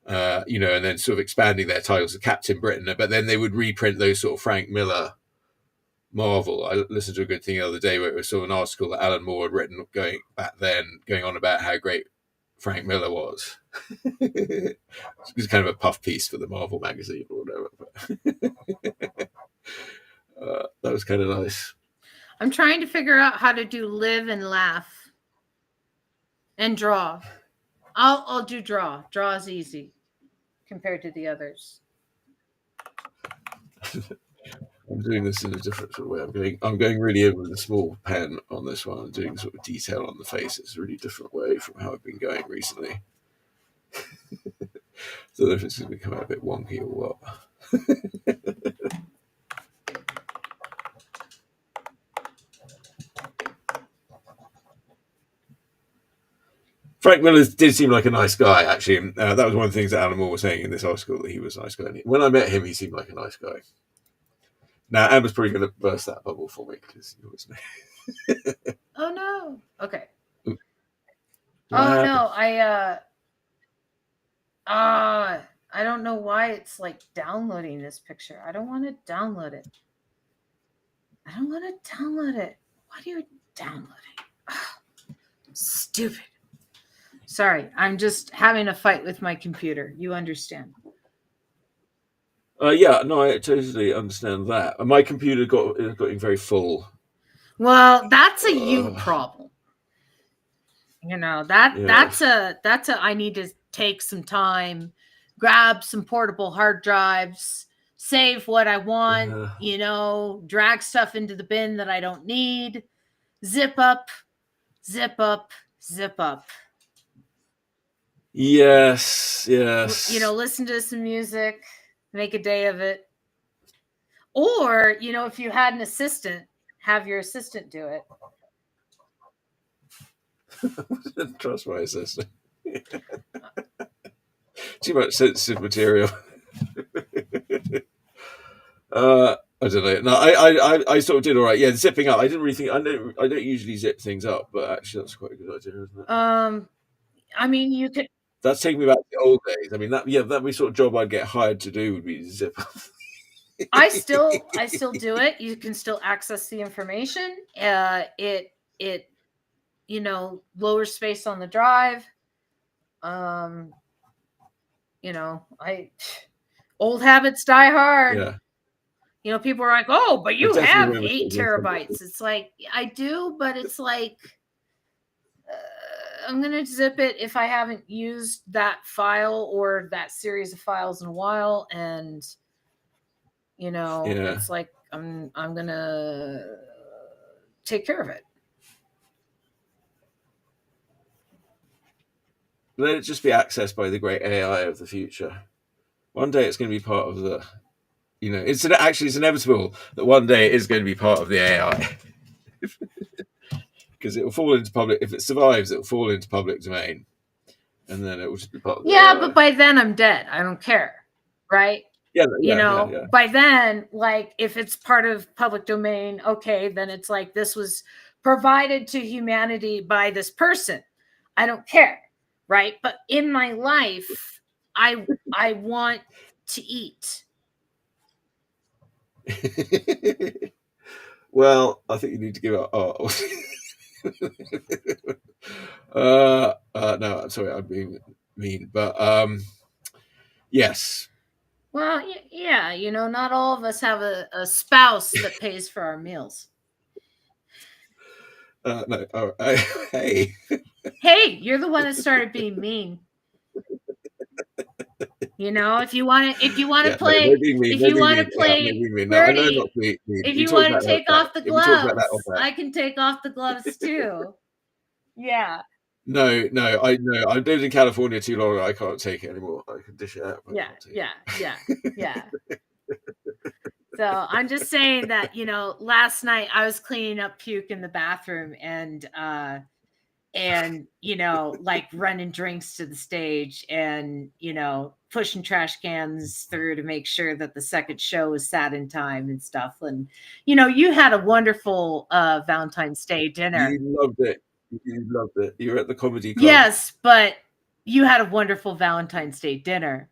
and then sort of expanding their titles to Captain Britain. But then they would reprint those sort of Frank Miller Marvel. I listened to a good thing the other day where it was sort of an article that Alan Moore had written going on about how great Frank Miller was. It was kind of a puff piece for the Marvel magazine or whatever. That was kind of nice. I'm trying to figure out how to do live and laugh and draw. I'll do draw. Draw is easy compared to the others. I'm doing this in a different sort of way. I'm going really in with a small pen on this one. I'm doing sort of detail on the face. It's a really different way from how I've been going recently. So I don't know if it's going to come out a bit wonky or what. Frank Miller did seem like a nice guy, actually. That was one of the things that Alan Moore was saying in this article, that he was a nice guy. And when I met him, he seemed like a nice guy. Now, Amber's probably going to burst that bubble for me because you always know. Oh no! Okay. What Oh happened? no! I don't know why it's like downloading this picture. I don't want to download it. Why do you download it? Stupid. Sorry, I'm just having a fight with my computer. You understand? Yeah, no, I totally understand that. My computer got getting very full. Well, that's a you problem. That's a I need to take some time, grab some portable hard drives, save what I want, drag stuff into the bin that I don't need, zip up. Yes. Listen to some music, make a day of it. Or, if you had an assistant, have your assistant do it. Trust my assistant. Too much sensitive material. I don't know. No, I sort of did all right. Yeah, zipping up. I didn't really think. I don't usually zip things up, but actually, that's quite a good idea, isn't it? I mean, you could. That's taking me back to the old days. I mean, that'd be sort of job I'd get hired to do, would be zip up. I still do it. You can still access the information. It lowers space on the drive. Old habits die hard. Yeah. People are like, oh, but you have 8 terabytes. It's like, I do, but it's like, I'm going to zip it if I haven't used that file or that series of files in a while. And, it's like, I'm going to take care of it. Let it just be accessed by the great AI of the future. One day it's going to be part of the, it's inevitable that one day it is going to be part of the AI. Because it will fall into public, if it survives, it will fall into public domain. And then it will just be part of the AI. But by then I'm dead. I don't care. Right? Yeah. By then, like, if it's part of public domain, okay, then it's like, this was provided to humanity by this person. I don't care. Right? But in my life, I want to eat. Well, I think you need to give up art. No, I'm sorry, I'm being mean, but yes. Well, yeah, not all of us have a spouse that pays for our meals. No, hey. Hey, you're the one that started being mean. If you want to play, if you want to take off the gloves, I can take off the gloves too. Yeah. No, I've lived in California too long. I can't take it anymore. I can dish it out. Yeah. So I'm just saying that, last night I was cleaning up puke in the bathroom and like running drinks to the stage and, pushing trash cans through to make sure that the second show was sat in time and stuff. And, you had a wonderful Valentine's Day dinner. You loved it. You loved it. You were at the comedy club. Yes, but you had a wonderful Valentine's Day dinner.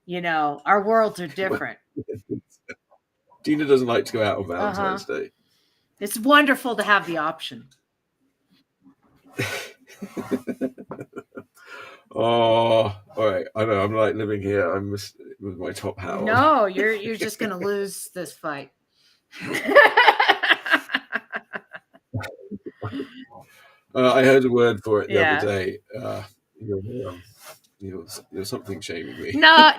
Our worlds are different. Dina doesn't like to go out on Valentine's Day. It's wonderful to have the option. Oh, all right. I know. I'm like living here. I'm with my top hat on. No, you're just gonna lose this fight. I heard a word for it the other day. You're something shaming me. No.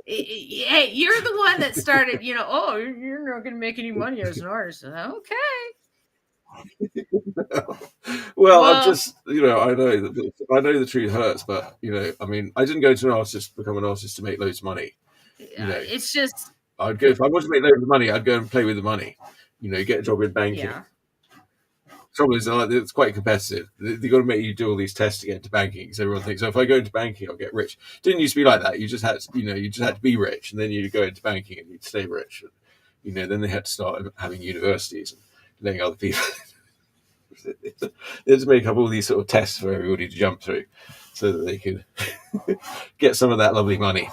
Hey, you're the one that started. Oh, you're not gonna make any money as an artist. Okay. Well, I'm just, I know the truth hurts, but I mean, I didn't go to an artist, become an artist to make loads of money. It's just, I'd go if I wanted to make loads of money, I'd go and play with the money. Get a job in banking. Yeah. Trouble is, it's quite competitive. They've got to make you do all these tests to get into banking because everyone thinks, if I go into banking, I'll get rich. It didn't used to be like that. You just had to, you just had to be rich, and then you'd go into banking and you'd stay rich. And, then they had to start having universities and letting other people. They had to make up all these sort of tests for everybody to jump through, so that they could get some of that lovely money.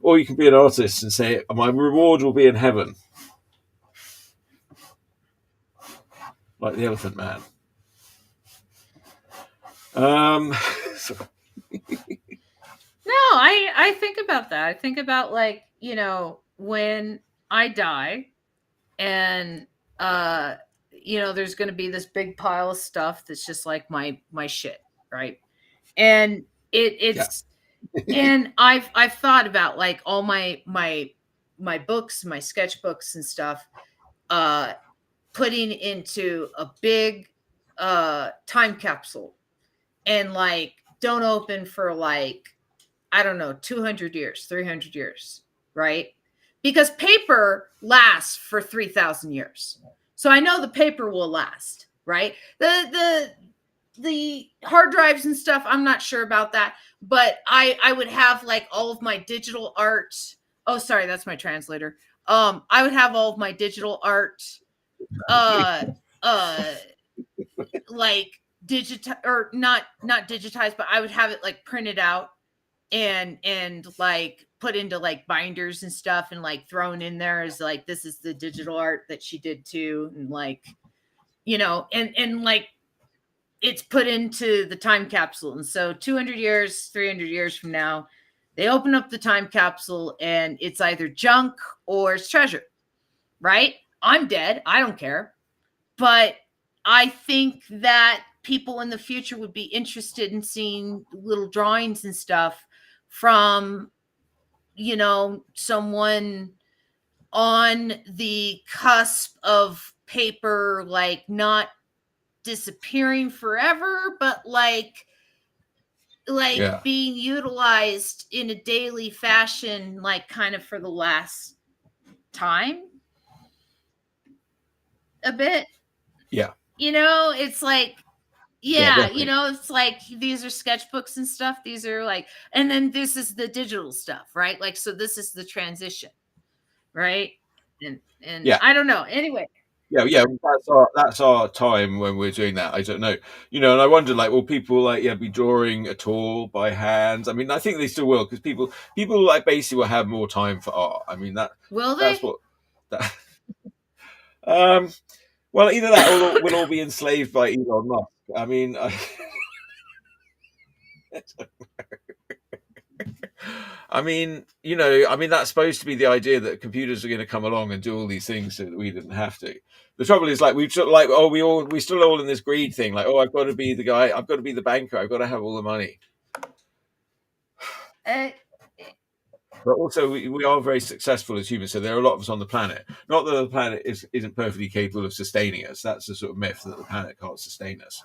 Or you can be an artist and say, my reward will be in heaven. Like the Elephant Man. No, I think about that. I think about when I die and there's going to be this big pile of stuff that's just like my shit, right? And it's and I've thought about like all my books, my sketchbooks and stuff, putting into a big time capsule and don't open for I don't know, 200 years, 300 years, right? Because paper lasts for 3,000 years. So I know the paper will last, right? The hard drives and stuff, I'm not sure about that, but I would have all of my digital art. Oh, sorry, that's my translator. I would have all of my digital art digitized, or not digitized, but I would have it printed out and put into binders and stuff and thrown in there as this is the digital art that she did too, and and it's put into the time capsule. And so 200 years, 300 years from now, they open up the time capsule and it's either junk or it's treasure, right? I'm dead. I don't care. But I think that people in the future would be interested in seeing little drawings and stuff from, someone on the cusp of paper, not disappearing forever, but being utilized in a daily fashion, kind of for the last time a bit. Yeah. It's it's these are sketchbooks and stuff. These are and then this is the digital stuff, right? So this is the transition, right? And yeah. I don't know. Anyway. Yeah. That's our time when we're doing that. I don't know. And I wonder, will people be drawing at all by hands? I mean, I think they still will, because people basically will have more time for art. I mean, will they? That's what. Well, either that or we'll all be enslaved by Elon Musk. I mean, that's supposed to be the idea, that computers are going to come along and do all these things so that we didn't have to. The trouble is, we still all in this greed thing. I've got to be the guy. I've got to be the banker. I've got to have all the money. But also, we are very successful as humans, so there are a lot of us on the planet. Not that the planet isn't perfectly capable of sustaining us. That's a sort of myth, that the planet can't sustain us.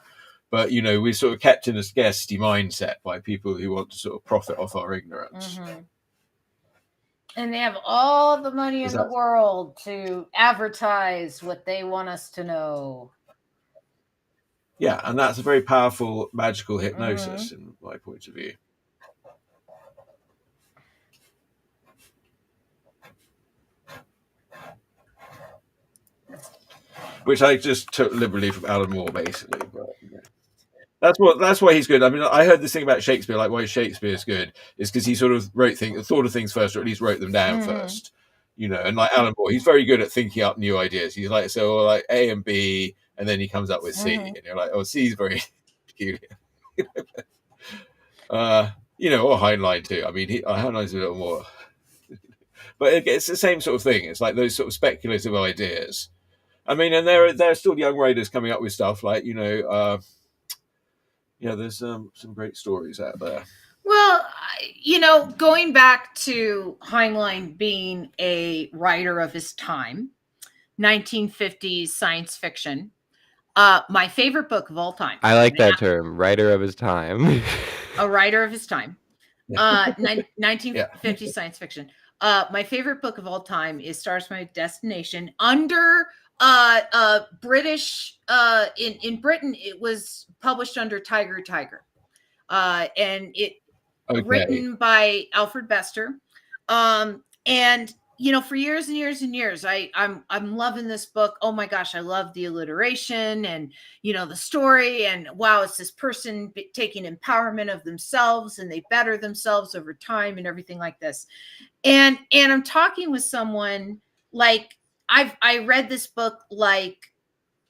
But, we're sort of kept in a scarcity mindset by people who want to sort of profit off our ignorance. Mm-hmm. And they have all the money Is in the that- world to advertise what they want us to know. Yeah, and that's a very powerful magical hypnosis in my point of view. Which I just took liberally from Alan Moore, basically. But yeah. That's why he's good. I mean, I heard this thing about Shakespeare, like why Shakespeare's good, is because he sort of thought of things first, or at least wrote them down first. You know, and like Alan Moore, he's very good at thinking up new ideas. He's like, so like A and B, and then he comes up with C, and you're like, oh, C is very peculiar. You know, or Heinlein too. I mean, Heinlein's a little more, but it's the same sort of thing. It's like those sort of speculative ideas. I mean, and there are still young writers coming up with stuff like, you know, yeah, there's some great stories out there. Well, you know, going back to Heinlein being a writer of his time, 1950s science fiction, my favorite book of all time. I like that term, writer of his time. A writer of his time. 1950s science fiction. My favorite book of all time is Stars My Destination. Under British, in Britain, it was published under Tiger, and it written by Alfred Bester. And you know, for years and years and years, I'm loving this book. Oh my gosh, I love the alliteration and, you know, the story, and wow, it's this person taking empowerment of themselves, and they better themselves over time and everything like this. And I'm talking with someone, like, I read this book, like,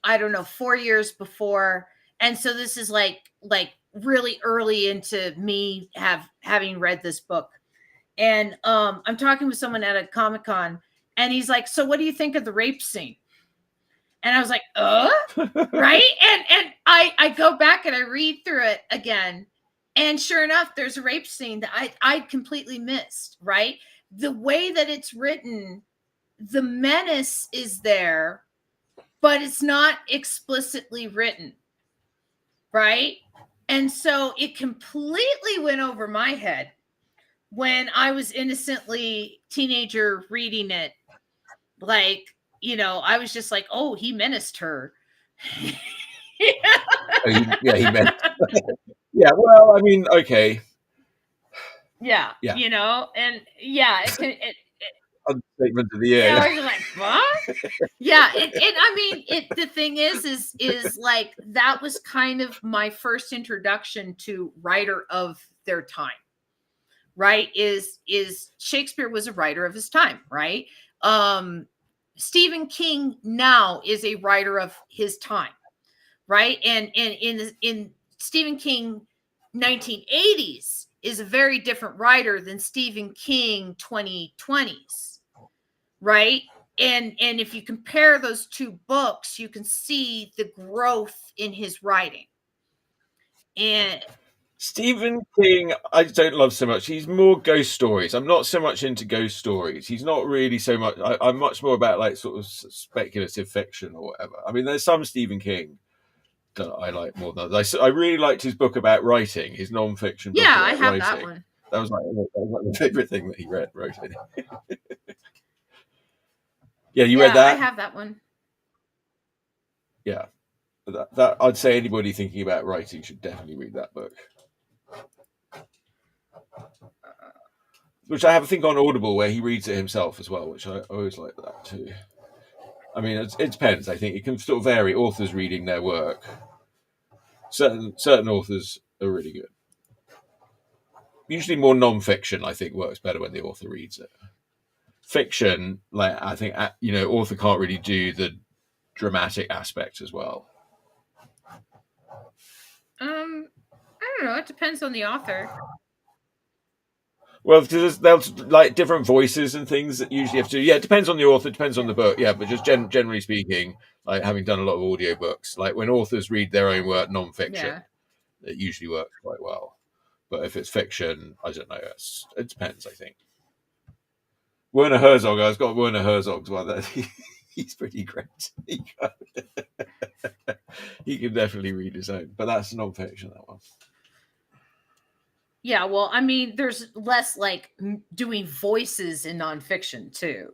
I don't know, 4 years before. And so this is like really early into me having read this book. And I'm talking with someone at a Comic-Con, and he's like, so what do you think of the rape scene? And I was like, right? And I go back and I read through it again. And sure enough, there's a rape scene that I completely missed, right? The way that it's written, the menace is there, but it's not explicitly written, right? And so it completely went over my head when I was innocently teenager reading it. Like, you know, I was just like, oh, he menaced her. Yeah, he meant. Yeah, well, I mean, okay. Yeah, you know, and yeah, Understatement of the year. I was like, what? Yeah, I mean, the thing is like, that was kind of my first introduction to writer of their time, right? Is Shakespeare was a writer of his time, right? Stephen King now is a writer of his time, right? And in Stephen King 1980s is a very different writer than Stephen King 2020s, right? And if you compare those two books, you can see the growth in his writing. And Stephen King, I don't love so much. He's more ghost stories. I'm not so much into ghost stories. He's not really so much. I'm much more about like sort of speculative fiction or whatever. I mean, there's some Stephen King that I like more than others. I really liked his book about writing, his non-fiction book about I have writing. that one. That was like the favorite thing that he wrote. Yeah, you read that? I have that one. Yeah, that I'd say anybody thinking about writing should definitely read that book. Which I have a thing on Audible where he reads it himself as well, which I always like that too. I mean, it depends. I think it can sort of vary. Authors reading their work. Certain authors are really good. Usually, more non-fiction, I think, works better when the author reads it. Fiction, like I think, you know, author can't really do the dramatic aspect as well. I don't know. It depends on the author. Well, because there's like different voices and things that usually have to. Yeah, it depends on the author, depends on the book. Yeah, but just generally speaking, like having done a lot of audiobooks, like when authors read their own work, non-fiction, it usually works quite well. But if it's fiction, I don't know. It depends, I think. Werner Herzog, I've got Werner Herzog's one. That he's pretty great. He can definitely read his own, but that's non-fiction, that one. Yeah, well, I mean, there's less like doing voices in nonfiction too.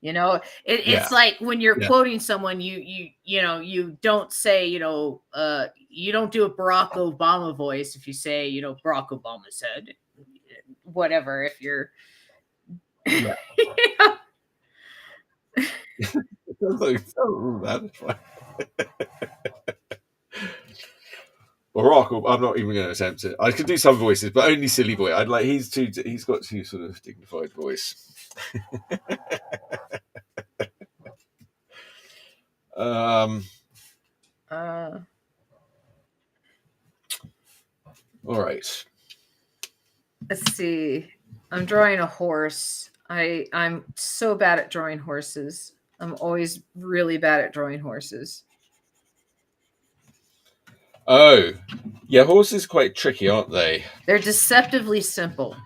You know, it's Yeah, like when you're yeah, quoting someone, you don't say, you don't do a Barack Obama voice if you say, Barack Obama said whatever. If you're, yeah. That's fine. Barack, I'm not even going to attempt it. I could do some voices, but only silly boy. I'd like he's got too sort of dignified voice. Um. uh, All right. let's see. I'm drawing a horse. I'm so bad at drawing horses. I'm always really bad at drawing horses. Oh, yeah. Horses quite tricky, aren't they? They're deceptively simple.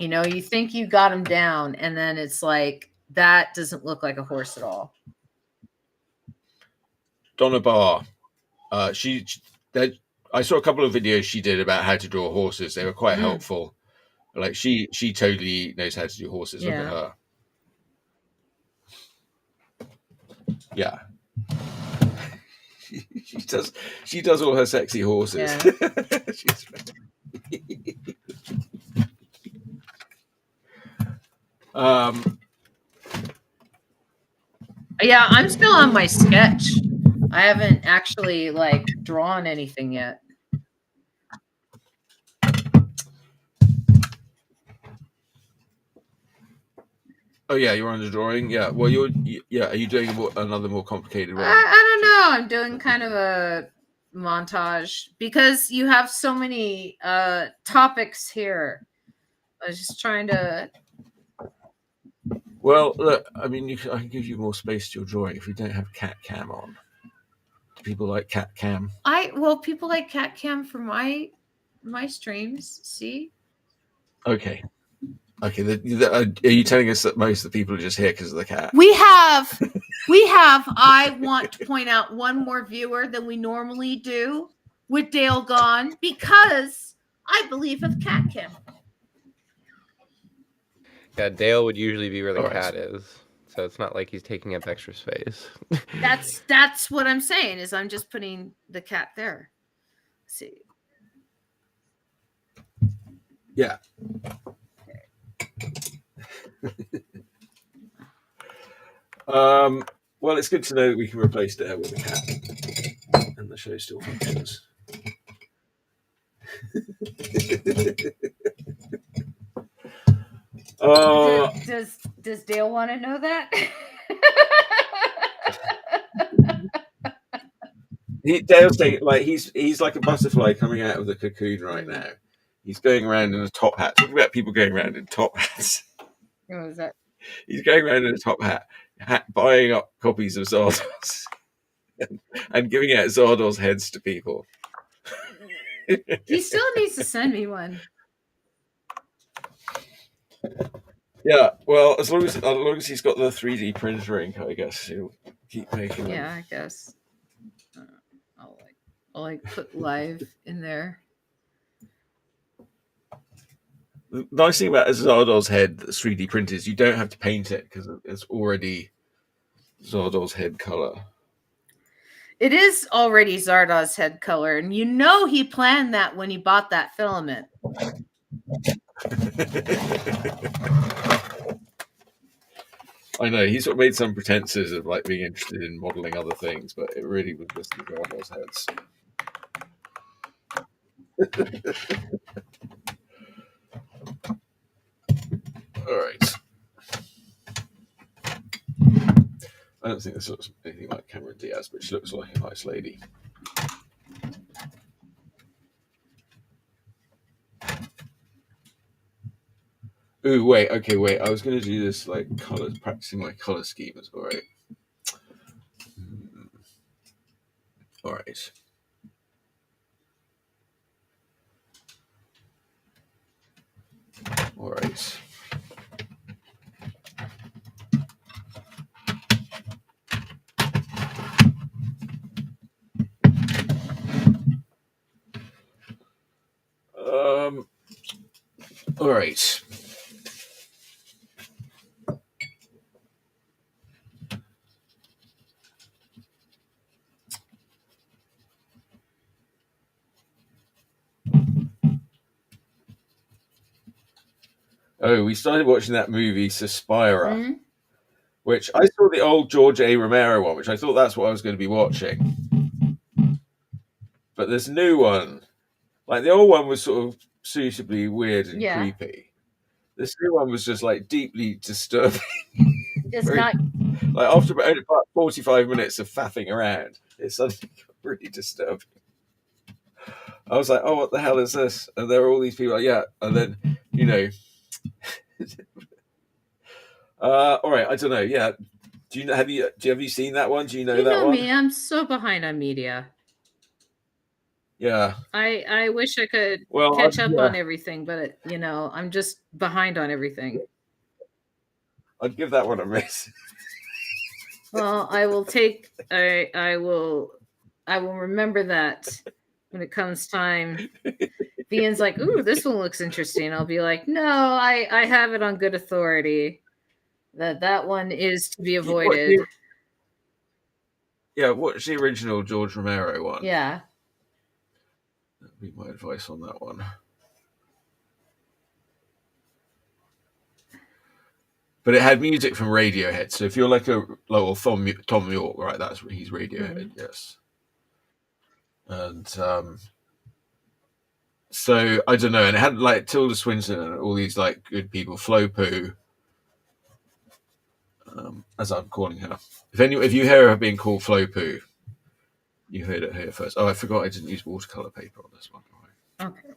You think you got them down, and then it's like that doesn't look like a horse at all. Donna Barr. That I saw a couple of videos she did about how to draw horses. They were quite helpful. Like she totally knows how to do horses. Look at Yeah. her. Yeah. She does all her sexy horses. Yeah. um Yeah, I'm still on my sketch. I haven't actually like drawn anything yet. Oh yeah, you're on the drawing. Yeah. Well, are you doing another more complicated one? I don't know. I'm doing kind of a montage because you have so many topics here. I was just trying to. Well, look. I mean, I can give you more space to your drawing if we don't have cat cam on. Do people like cat cam? People like cat cam for my streams. See. Okay. Okay. Are you telling us that most of the people are just here because of the cat? We have. I want to point out one more viewer than we normally do with Dale gone because I believe of cat cam. Yeah, Dale would usually be where the All right. cat is, so it's not like he's taking up extra space. That's what I'm saying is I'm just putting the cat there. Let's see. Yeah. Well, it's good to know that we can replace Dale with a cat, and the show still functions. Does Dale want to know that? Dale's taking, like he's like a butterfly coming out of the cocoon right now. He's going around in a top hat. Talking about people going around in top hats. What was that? He's going around in a top hat buying up copies of Zardos and giving out Zardos heads to people. He still needs to send me one. Yeah, well, as long as he's got the 3D printer ink, I guess he'll keep making them. Yeah, I guess. I'll put live in there. The nice thing about a Zardoz head that's 3D printed is you don't have to paint it because it's already Zardoz head color. It is already Zardoz head color, and he planned that when he bought that filament. I know he sort of made some pretenses of like being interested in modeling other things, but it really was just the Zardoz heads. All right. I don't think this looks anything like Cameron Diaz, but she looks like a nice lady. Ooh, wait. Okay, wait. I was going to do this like colors, practicing my color schemes. All right. All right. All right. All right. Oh, we started watching that movie Suspira, Mm-hmm. which I saw the old George A. Romero one, which I thought that's what I was going to be watching. But this new one, like the old one was sort of suitably weird and creepy. This new one was just like deeply disturbing. It's not like after about 45 minutes of faffing around, it suddenly got really disturbing. I was like, oh, what the hell is this? And there are all these people, like, yeah. And then, you know, all right, I don't know. Yeah. Have you seen that one? Do you know that one? me, I'm so behind on media. Yeah. I wish I could catch up on everything, but I'm just behind on everything. I'd give that one a miss. Well, I will remember that when it comes time. If Ian's like, ooh, this one looks interesting, I'll be like, no, I have it on good authority that one is to be avoided. What's the original George Romero one? Yeah. That'd be my advice on that one. But it had music from Radiohead. So if you're like a Tom York, right, he's Radiohead, yes. And so I don't know, and it had like Tilda Swinton and all these like good people, Flo Poo, as I'm calling her. If you hear her being called Flo Poo, you heard it here first. Oh, I forgot I didn't use watercolor paper on this one. Right. Okay,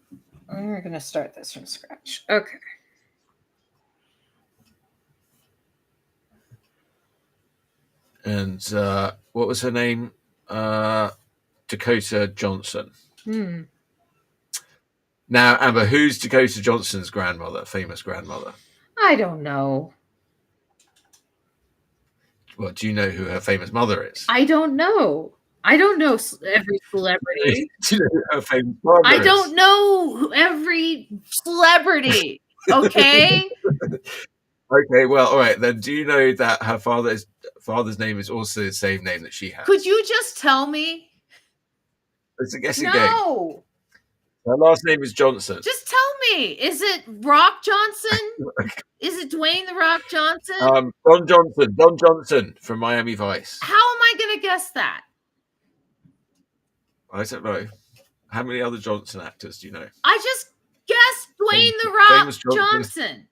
we're gonna start this from scratch. Okay. And what was her name? Dakota Johnson. Now, Amber, who's Dakota Johnson's grandmother, famous grandmother? I don't know. Well, do you know who her famous mother is? I don't know. I don't know every celebrity. Do you know who her famous mother is? I don't know every celebrity. Okay. Okay, well, all right. Then do you know that her father's name is also the same name that she has? Could you just tell me? It's a guessing game. No. Her last name is Johnson. Just tell me. Is it Rock Johnson? Is it Dwayne the Rock Johnson? Don Johnson from Miami Vice. How am I going to guess that? I don't know. How many other Johnson actors do you know? I just guessed Dwayne the Rock Johnson.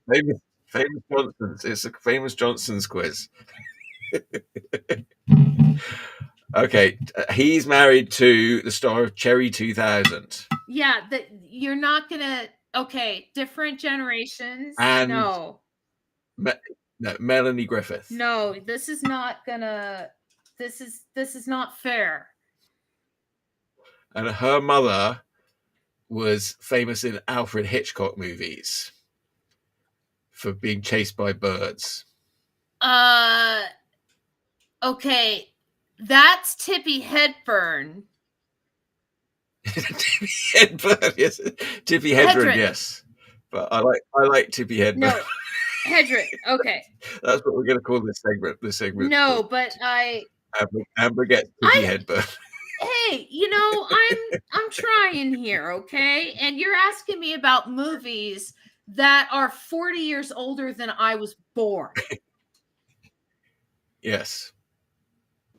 Famous Johnsons. It's a famous Johnsons quiz. Okay, he's married to the star of Cherry 2000. Yeah, you're not gonna. Okay, different generations. And no, Melanie Griffith. No, this is not gonna. This is not fair. And her mother was famous in Alfred Hitchcock movies for being chased by birds. Okay. That's Tippi Hedren. Hedren, yes. Tippi Hedren, yes. But I like Tippi Hedren. No, Hedren. Okay. That's what we're going to call this segment. No, but Amber gets Tippi Hedren. Hey, I'm trying here, okay? And you're asking me about movies that are 40 years older than I was born. Yes.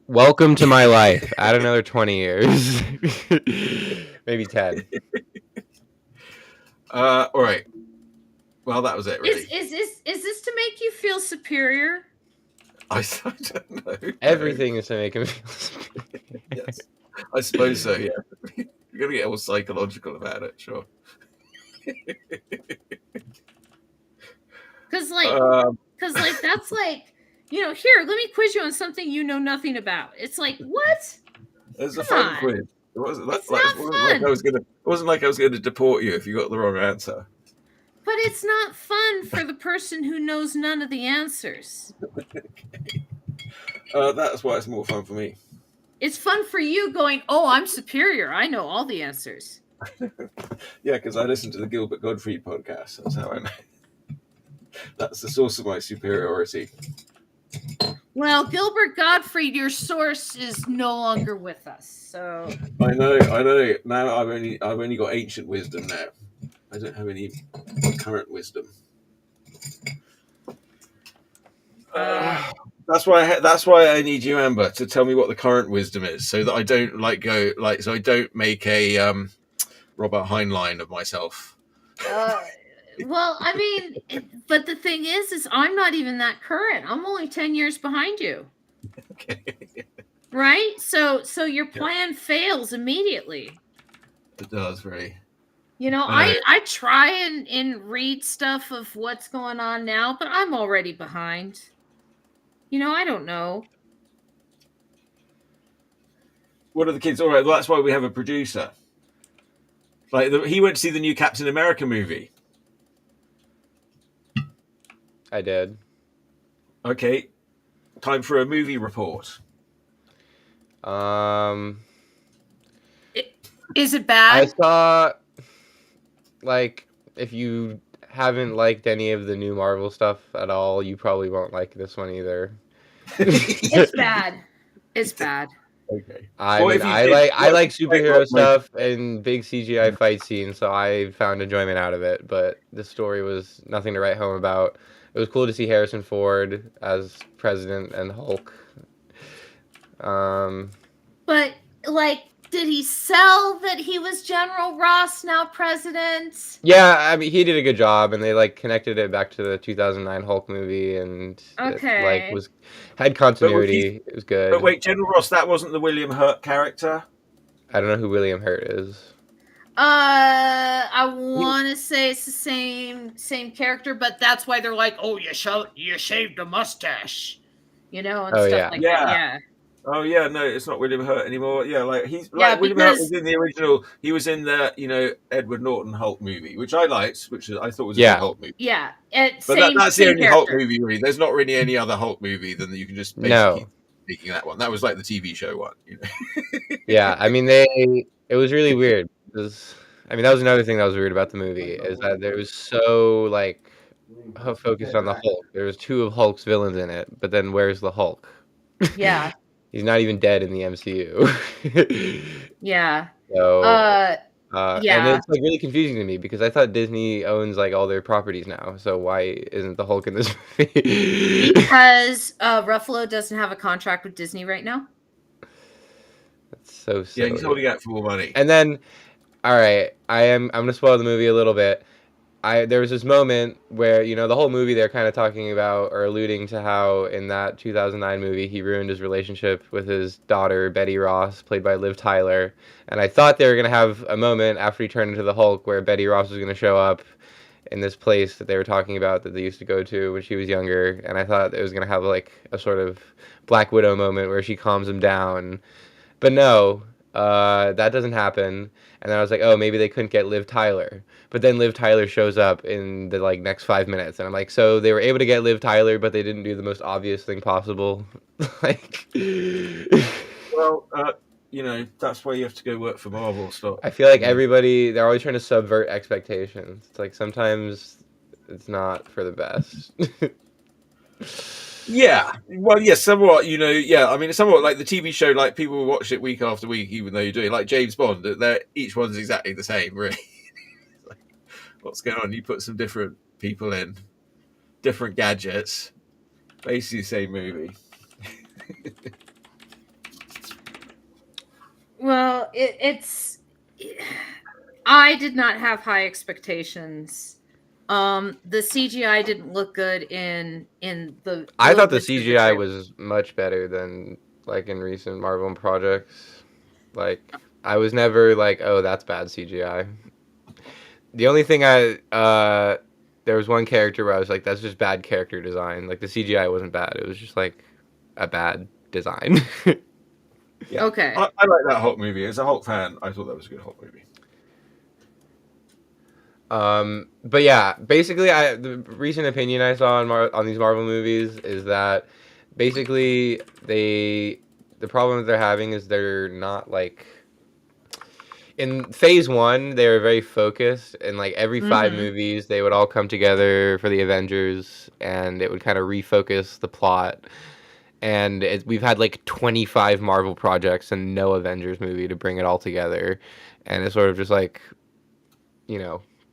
Welcome to my life. Add another 20 years. Maybe 10. All right. Well, that was it, really. Is this to make you feel superior? I don't know. Everything is to make him feel superior. Yes. I suppose so, yeah. You're going to get all psychological about it, sure. Because, that's like, here, let me quiz you on something you know nothing about. It's like, what? It's a fun quiz. It wasn't like I was going to deport you if you got the wrong answer. But it's not fun for the person who knows none of the answers. Okay. That's why it's more fun for me. It's fun for you going, oh, I'm superior. I know all the answers. Yeah, because I listened to the Gilbert Gottfried podcast. That's how I know. That's the source of my superiority. Well, Gilbert Gottfried, your source, is no longer with us. So I know. Now I've only got ancient wisdom now. I don't have any current wisdom. That's why I need you, Amber, to tell me what the current wisdom is, so that I don't so I don't make a Robert Heinlein of myself. well, I mean, but the thing is I'm not even that current. I'm only 10 years behind you. Okay. Right? So your plan fails immediately. It does, really. You know, I try and read stuff of what's going on now, but I'm already behind. You know, I don't know. What are the kids? All right, well, that's why we have a producer. Like he went to see the new Captain America movie. I did. Okay, time for a movie report. Is it bad? I saw, like, if you haven't liked any of the new Marvel stuff at all, you probably won't like this one either. It's bad. It's bad. Okay. I mean, I like superhero stuff and big CGI fight scenes, so I found enjoyment out of it. But the story was nothing to write home about. It was cool to see Harrison Ford as President and Hulk. But like, did he sell that he was General Ross, now president? Yeah, I mean, he did a good job, and they like connected it back to the 2009 Hulk movie, and okay, it, like had continuity. It was good. But wait, General Ross, that wasn't the William Hurt character. I don't know who William Hurt is. I want to say it's the same character, but that's why they're like, oh, you shaved a mustache, you know, and stuff like that. Yeah. Oh yeah, no, it's not William Hurt anymore. Yeah, like William Hurt was in the original. He was in the Edward Norton Hulk movie, which I liked, I thought was a good Hulk movie. Yeah, that's the only Hulk movie really. There's not really any other Hulk movie than you can just basically keep making that one. That was like the TV show one. You know? Yeah, I mean it was really weird. That was another thing that was weird about the movie is that there was so like focused on the Hulk. There was 2 of Hulk's villains in it, but then where's the Hulk? Yeah. He's not even dead in the MCU. Yeah. So, yeah. And it's like really confusing to me because I thought Disney owns like all their properties now. So why isn't the Hulk in this movie? Because Ruffalo doesn't have a contract with Disney right now. That's so silly. Yeah, he's holding out for more money. And then, all right, I'm gonna spoil the movie a little bit. There was this moment where, you know, the whole movie they're kind of talking about or alluding to how in that 2009 movie he ruined his relationship with his daughter, Betty Ross, played by Liv Tyler. And I thought they were going to have a moment after he turned into the Hulk where Betty Ross was going to show up in this place that they were talking about that they used to go to when she was younger. And I thought it was going to have like a sort of Black Widow moment where she calms him down. But no, that doesn't happen. And then I was like, oh, maybe they couldn't get Liv Tyler. But then Liv Tyler shows up in the like next 5 minutes, and I'm like, so they were able to get Liv Tyler, but they didn't do the most obvious thing possible. Like, well, you know, that's why you have to go work for Marvel. I feel like they're always trying to subvert expectations. It's like sometimes it's not for the best. Yeah, well, yeah, somewhat. You know, yeah. I mean, it's somewhat like the TV show. Like people will watch it week after week, even though you do it. Like James Bond, each one's exactly the same, really. Like, what's going on? You put some different people in, different gadgets, basically the same movie. Well, I did not have high expectations. The CGI didn't look good in the. I thought the CGI was much better than like in recent Marvel projects. Like I was never like, oh, that's bad CGI. The only thing there was one character where I was like, that's just bad character design. Like the CGI wasn't bad. It was just like a bad design. Yeah. Okay. I like that Hulk movie. As a Hulk fan, I thought that was a good Hulk movie. But yeah, basically, the recent opinion I saw on these Marvel movies is that basically the problem that they're having is they're not like. in phase 1, they were very focused, and like every 5 Mhm. movies, they would all come together for the Avengers, and it would kind of refocus the plot. And we've had like 25 Marvel projects and no Avengers movie to bring it all together, and it's sort of just like,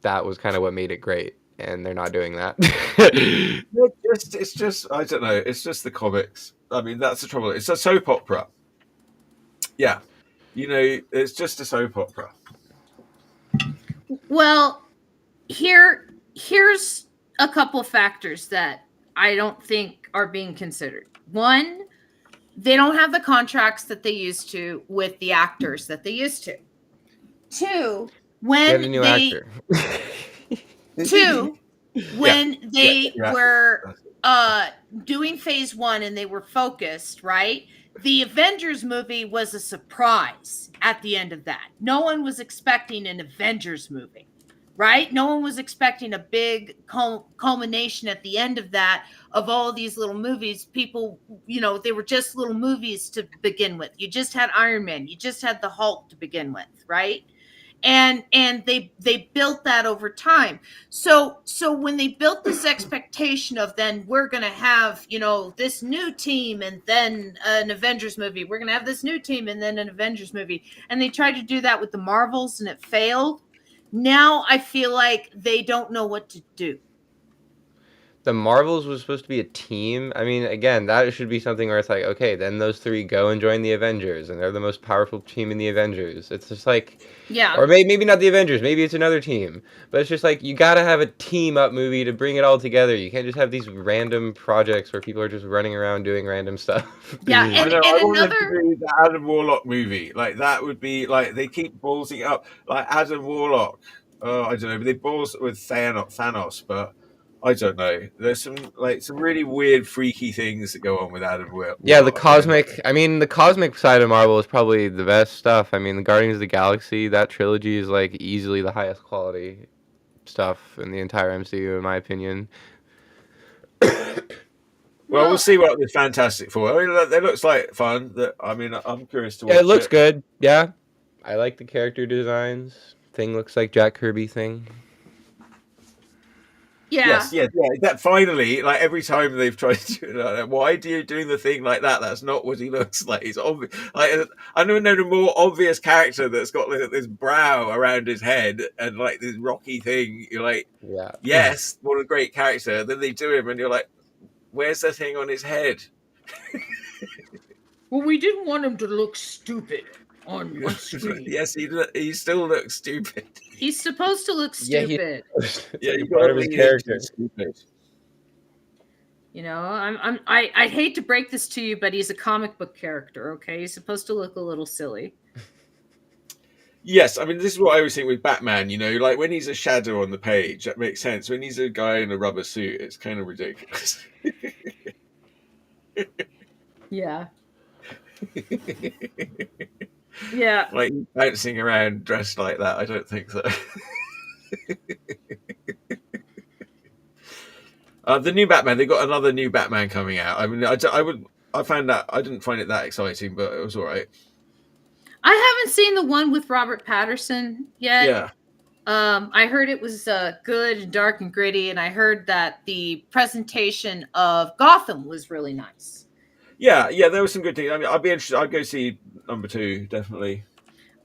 that was kind of what made it great, and they're not doing that. It's just I don't know. It's just the comics. I mean, that's the trouble. It's a soap opera. Yeah, it's just a soap opera. Well, here's a couple factors that I don't think are being considered. One, they don't have the contracts that they used to with the actors that they used to. Two, Get a when new they actor. two when they yeah. were doing phase 1 and they were focused, right? The Avengers movie was a surprise at the end of that. No one was expecting an Avengers movie, right? No one was expecting a big culmination at the end of that, of all these little movies. People, they were just little movies to begin with. You just had Iron Man, you just had the Hulk to begin with, right? And they built that over time. So when they built this expectation of, then we're going to have this new team and then an Avengers movie, we're going to have this new team and then an Avengers movie, and they tried to do that with the Marvels and it failed. Now I feel like they don't know what to do. The Marvels was supposed to be a team. I mean, again, that should be something where it's like, okay, then those 3 go and join the Avengers, and they're the most powerful team in the Avengers. It's just like, Yeah. or maybe not the Avengers, maybe it's another team. But it's just like, you gotta have a team-up movie to bring it all together. You can't just have these random projects where people are just running around doing random stuff. Yeah, I know. I want them to do the Adam Warlock movie. Like, that would be like, they keep ballsing up. Like Adam Warlock. Oh, I don't know. But they balls it with Thanos, but I don't know. There's some really weird, freaky things that go on with Adam Warlock. Yeah, the cosmic side of Marvel is probably the best stuff. I mean, the Guardians of the Galaxy, that trilogy is like easily the highest quality stuff in the entire MCU, in my opinion. Well, we'll see what the Fantastic Four. I mean, it looks like fun. I'm curious to watch it. Yeah, it looks good. Yeah, I like the character designs. Thing looks like Jack Kirby thing. Yeah. Yes. That finally, like every time they've tried to do it like that, why do you doing the thing like that? That's not what he looks like. He's obvious. Like, I don't know a more obvious character that's got like, this brow around his head and like this rocky thing. You're like, Yeah. yes, what a great character. Then they do him, and you're like, where's the thing on his head? Well, we didn't want him to look stupid on screen. Yes, he still looks stupid. He's supposed to look stupid. Yeah, you part of his character. Stupid. I hate to break this to you, but he's a comic book character. Okay, he's supposed to look a little silly. Yes, I mean, this is what I always think with Batman, like when he's a shadow on the page, that makes sense. When he's a guy in a rubber suit, it's kind of ridiculous. Yeah. Yeah. Like bouncing around dressed like that, I don't think so. The new Batman, they got another new Batman coming out. I mean, I didn't find it that exciting, but it was all right. I haven't seen the one with Robert Pattinson yet. Yeah. I heard it was good and dark and gritty, and I heard that the presentation of Gotham was really nice. Yeah, there was some good things. I mean, I'd be interested. I'd go see number 2, definitely.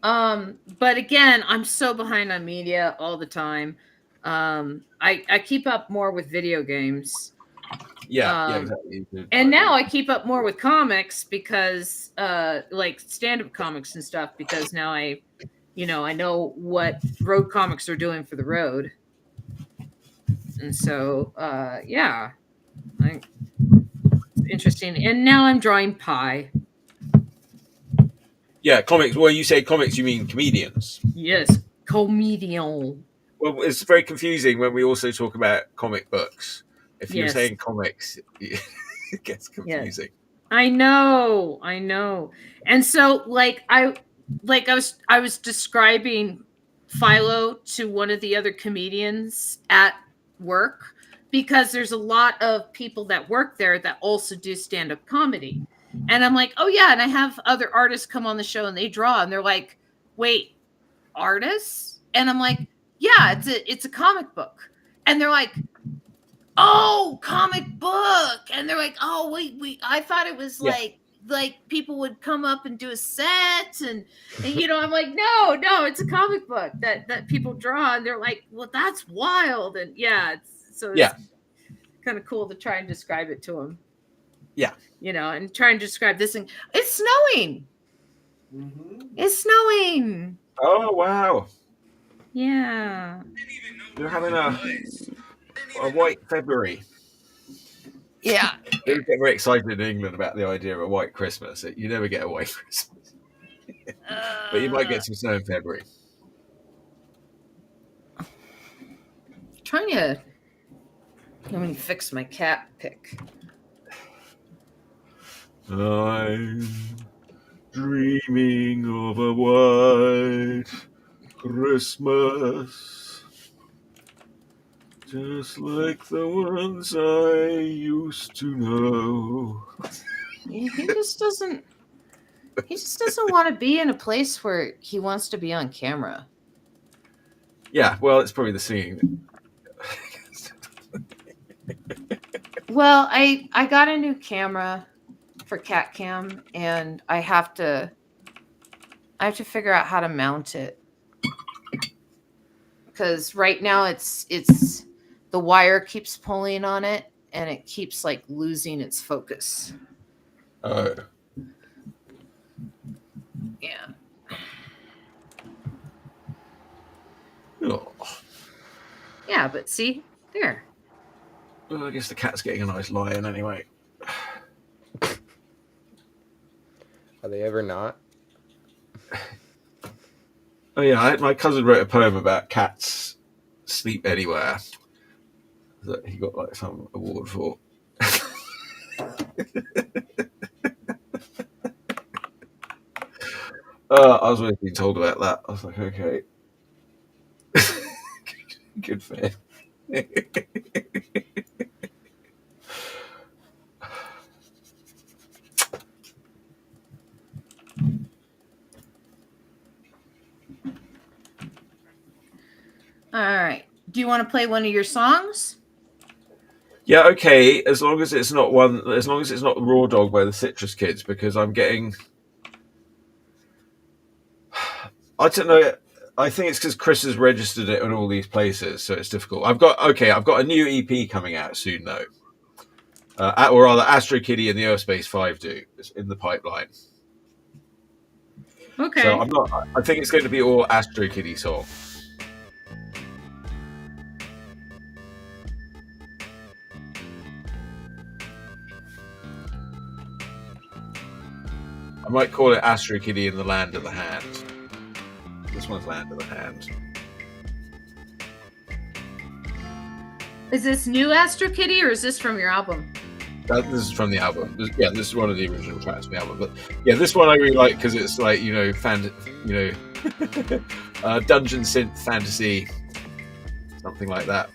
But again, I'm so behind on media all the time. I keep up more with video games. Yeah, exactly. And now I keep up more with comics because, like stand-up comics and stuff, because now I know what road comics are doing for the road. And so, yeah, it's interesting. And now I'm drawing pie. Yeah, comics. Well, you say comics, you mean comedians. Yes, comedian. Well, it's very confusing when we also talk about comic books. If you're saying comics, it gets confusing. Yes. I know. And so, I was describing Philo to one of the other comedians at work, because there's a lot of people that work there that also do stand-up comedy. And I'm like, oh yeah, and I have other artists come on the show and they draw, and they're like, wait, artists? And I'm like, yeah, it's a comic book. And they're like, oh, comic book. And they're like, oh, wait, I thought it was Yeah. like people would come up and do a set and you know, I'm like, no, it's a comic book that people draw. And they're like, well, that's wild. And yeah, it's kind of cool to try and describe it to them. Yeah. You know, and try and describe this thing. It's snowing. It's snowing. Oh wow. Yeah. You're having a white February. Yeah. We get very excited in England about the idea of a white Christmas. You never get a white Christmas. But you might get some snow in February. Trying to let me fix my cat pick. I'm dreaming of a white Christmas, just like the ones I used to know. He just doesn't want to be in a place where he wants to be on camera. Yeah, well, it's probably the singing. Well, I got a new camera for Cat Cam, and I have to figure out how to mount it, because right now it's the wire keeps pulling on it and it keeps like losing its focus. Oh. Yeah. Oh. Yeah, but see there. Well, I guess the cat's getting a nice lion anyway. Are they ever not? Oh yeah, my cousin wrote a poem about cats sleep anywhere that he got like some award for. I was always being told about that. I was like, okay, good for him. All right. Do you want to play one of your songs? Yeah, okay. As long as it's not Raw Dog by the Citrus Kids, because I'm getting. I don't know. I think it's because Chris has registered it in all these places, so it's difficult. I've got a new EP coming out soon though, or rather, Astro Kitty and the Urfspace 5 do. It's in the pipeline. Okay. So I think it's going to be all Astro Kitty songs. I might call it Astro Kitty in the Land of the Hand. This one's Land of the Hand. Is this new Astro Kitty or is this from your album? This is from the album. This is one of the original tracks from the album. But yeah, this one I really like because it's like dungeon synth fantasy, something like that.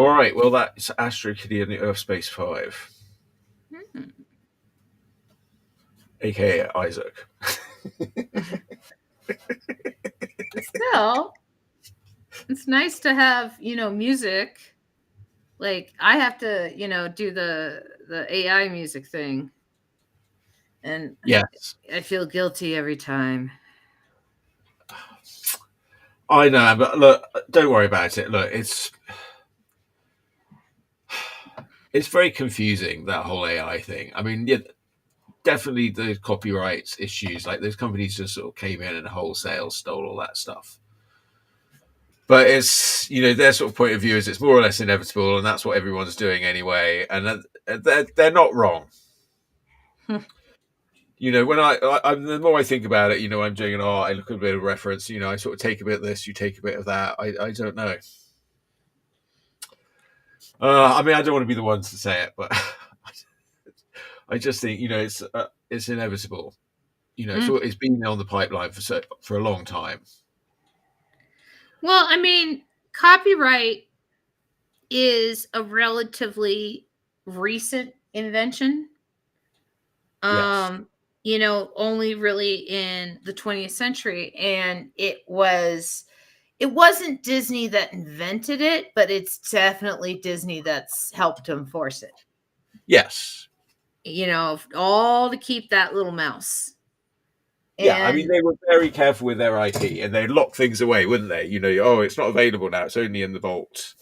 All right. Well, that's Astro Kitty and the Urfspace 5, aka Isaac. Still, it's nice to have, music. Like I have to, do the AI music thing. And Yes. I feel guilty every time. I know, but look, don't worry about it. Look, it's very confusing, that whole AI thing. I mean, yeah, definitely the copyright issues, like those companies just sort of came in and wholesale stole all that stuff. But it's, their sort of point of view is it's more or less inevitable, and that's what everyone's doing anyway. And they're not wrong. When the more I think about it, I'm doing an art, I look at a bit of reference, I sort of take a bit of this, you take a bit of that. I don't know. I mean, I don't want to be the one to say it, but I just think, it's inevitable. So it's been on the pipeline for a long time. Well, I mean, copyright is a relatively recent invention. Yes. Only really in the 20th century, and it wasn't Disney that invented it, but it's definitely Disney that's helped to enforce it. Yes. All to keep that little mouse. Yeah, I mean, they were very careful with their IP, and they'd lock things away, wouldn't they? It's not available now; it's only in the vault.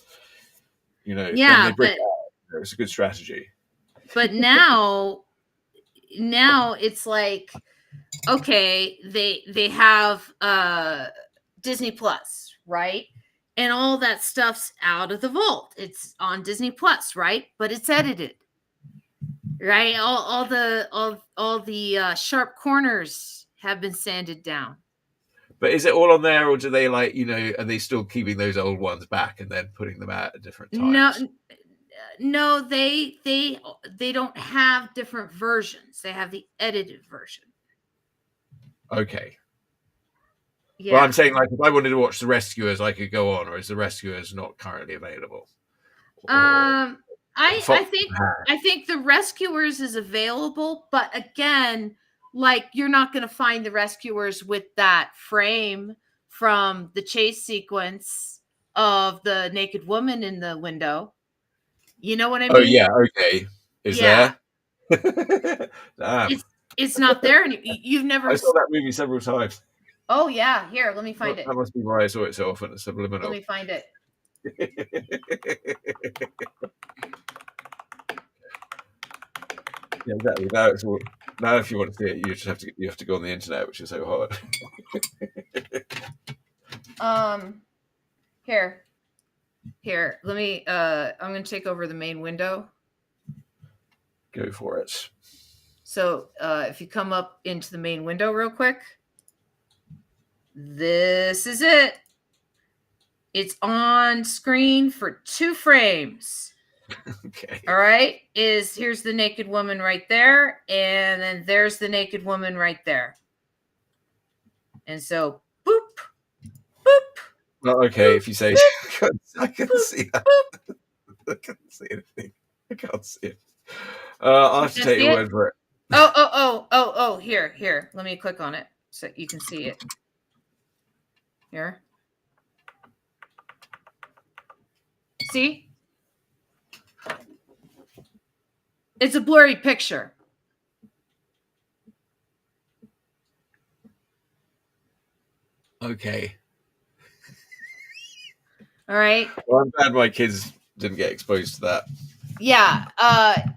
Yeah, then they bring it out. It's a good strategy. But now it's like, okay, they have Disney Plus, right? And all that stuff's out of the vault. It's on Disney Plus, right? But it's edited, right? All the sharp corners have been sanded down. But is it all on there, or do they are they still keeping those old ones back and then putting them out at different times? No, they don't have different versions. They have the edited version. Okay. Yeah. Well, I'm saying, if I wanted to watch The Rescuers, I could go on, or is The Rescuers not currently available? I think The Rescuers is available, but again, you're not going to find The Rescuers with that frame from the chase sequence of the naked woman in the window. You know what I mean? Oh yeah, okay. Is there? Damn. It's not there. You've never. I saw that movie several times. Oh yeah, here, let me find it. That must be why I saw it so often. It's subliminal. Let me find it. Yeah, exactly. Now, if you want to see it, you have to go on the internet, which is so hard. Here. Let me. I'm going to take over the main window. Go for it. So, if you come up into the main window real quick, this is it. It's on screen for 2 frames. Okay. All right. Here's the naked woman right there, and then there's the naked woman right there. And so, boop, boop. Well, okay, if you say, I can't see that. I can't see anything. I can't see it. I'll have to take your word for it. Oh, here. Let me click on it so you can see it. Here. See? It's a blurry picture. Okay. All right. Well, I'm glad my kids didn't get exposed to that. Yeah.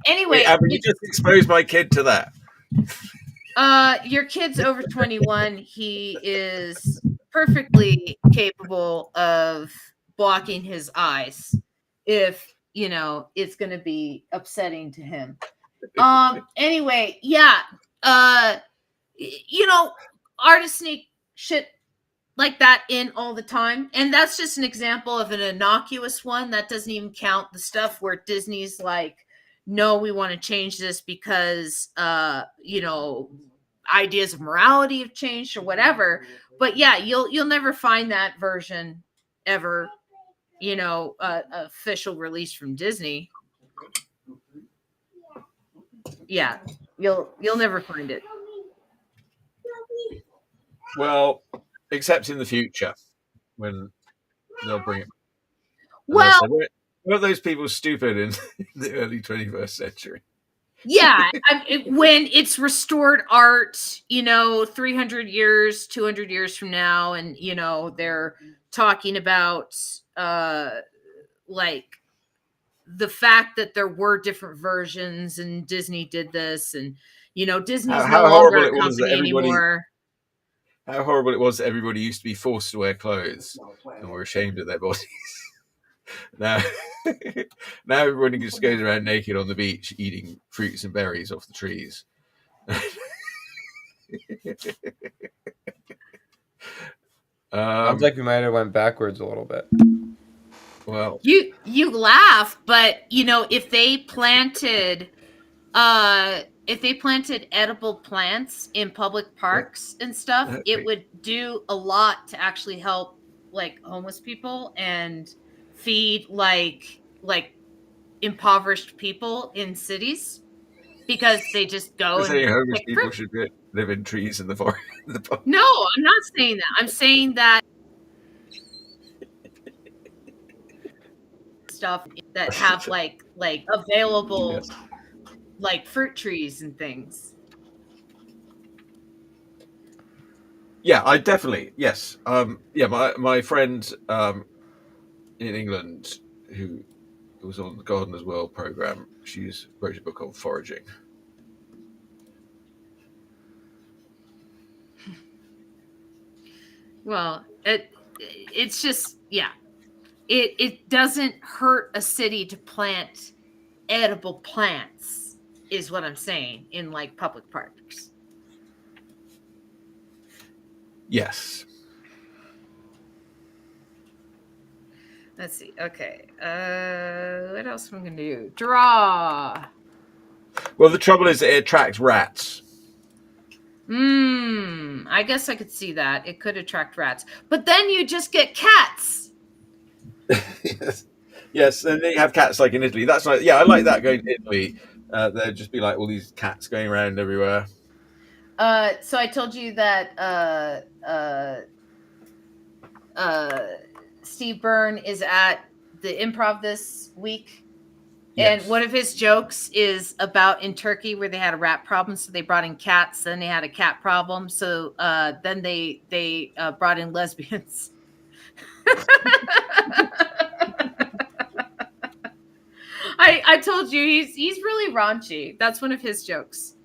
Anyway. Wait, you just exposed my kid to that. Your kid's over 21. He is perfectly capable of blocking his eyes if, it's going to be upsetting to him. Anyway, yeah. Artists sneak shit like that in all the time. And that's just an example of an innocuous one. That doesn't even count the stuff where Disney's like, no, we want to change this because, ideas of morality have changed or whatever. But yeah, you'll never find that version ever official release from Disney. Yeah, you'll never find it. Well, except in the future when they'll bring it. And Well, they'll say, weren't those people stupid in the early 21st century? yeah, when it's restored art, 300 years, 200 years from now, and they're talking about like the fact that there were different versions and Disney did this, and Disney's How no longer horrible a it was that company anymore. How horrible it was that everybody used to be forced to wear clothes and were ashamed of their bodies. Now, now everybody just goes around naked on the beach eating fruits and berries off the trees. Sounds like we might have went backwards a little bit. Well, you laugh, but if they planted edible plants in public parks and stuff, it would do a lot to actually help like homeless people and feed like impoverished people in cities, because they just go and homeless pick people fruit. should live in trees in the forest. No, I'm not saying that. I'm saying that stuff that have like available Yes. like fruit trees and things. Yeah, I definitely, yes. My friend in England who was on the Gardener's World program, she's wrote a book called Foraging. Well, it's just, yeah. It doesn't hurt a city to plant edible plants, is what I'm saying, in like public parks. Yes. Let's see. Okay. What else am I going to do? Draw. Well, the trouble is it attracts rats. I guess I could see that. It could attract rats. But then you just get cats. Yes, and they have cats like in Italy. That's like, yeah, I like that going to Italy. There'd just be like all these cats going around everywhere. So I told you that Steve Byrne is at the Improv this week. Yes. And one of his jokes is about in Turkey where they had a rat problem, so they brought in cats. Then they had a cat problem, so then they brought in lesbians. I told you he's really raunchy. That's one of his jokes.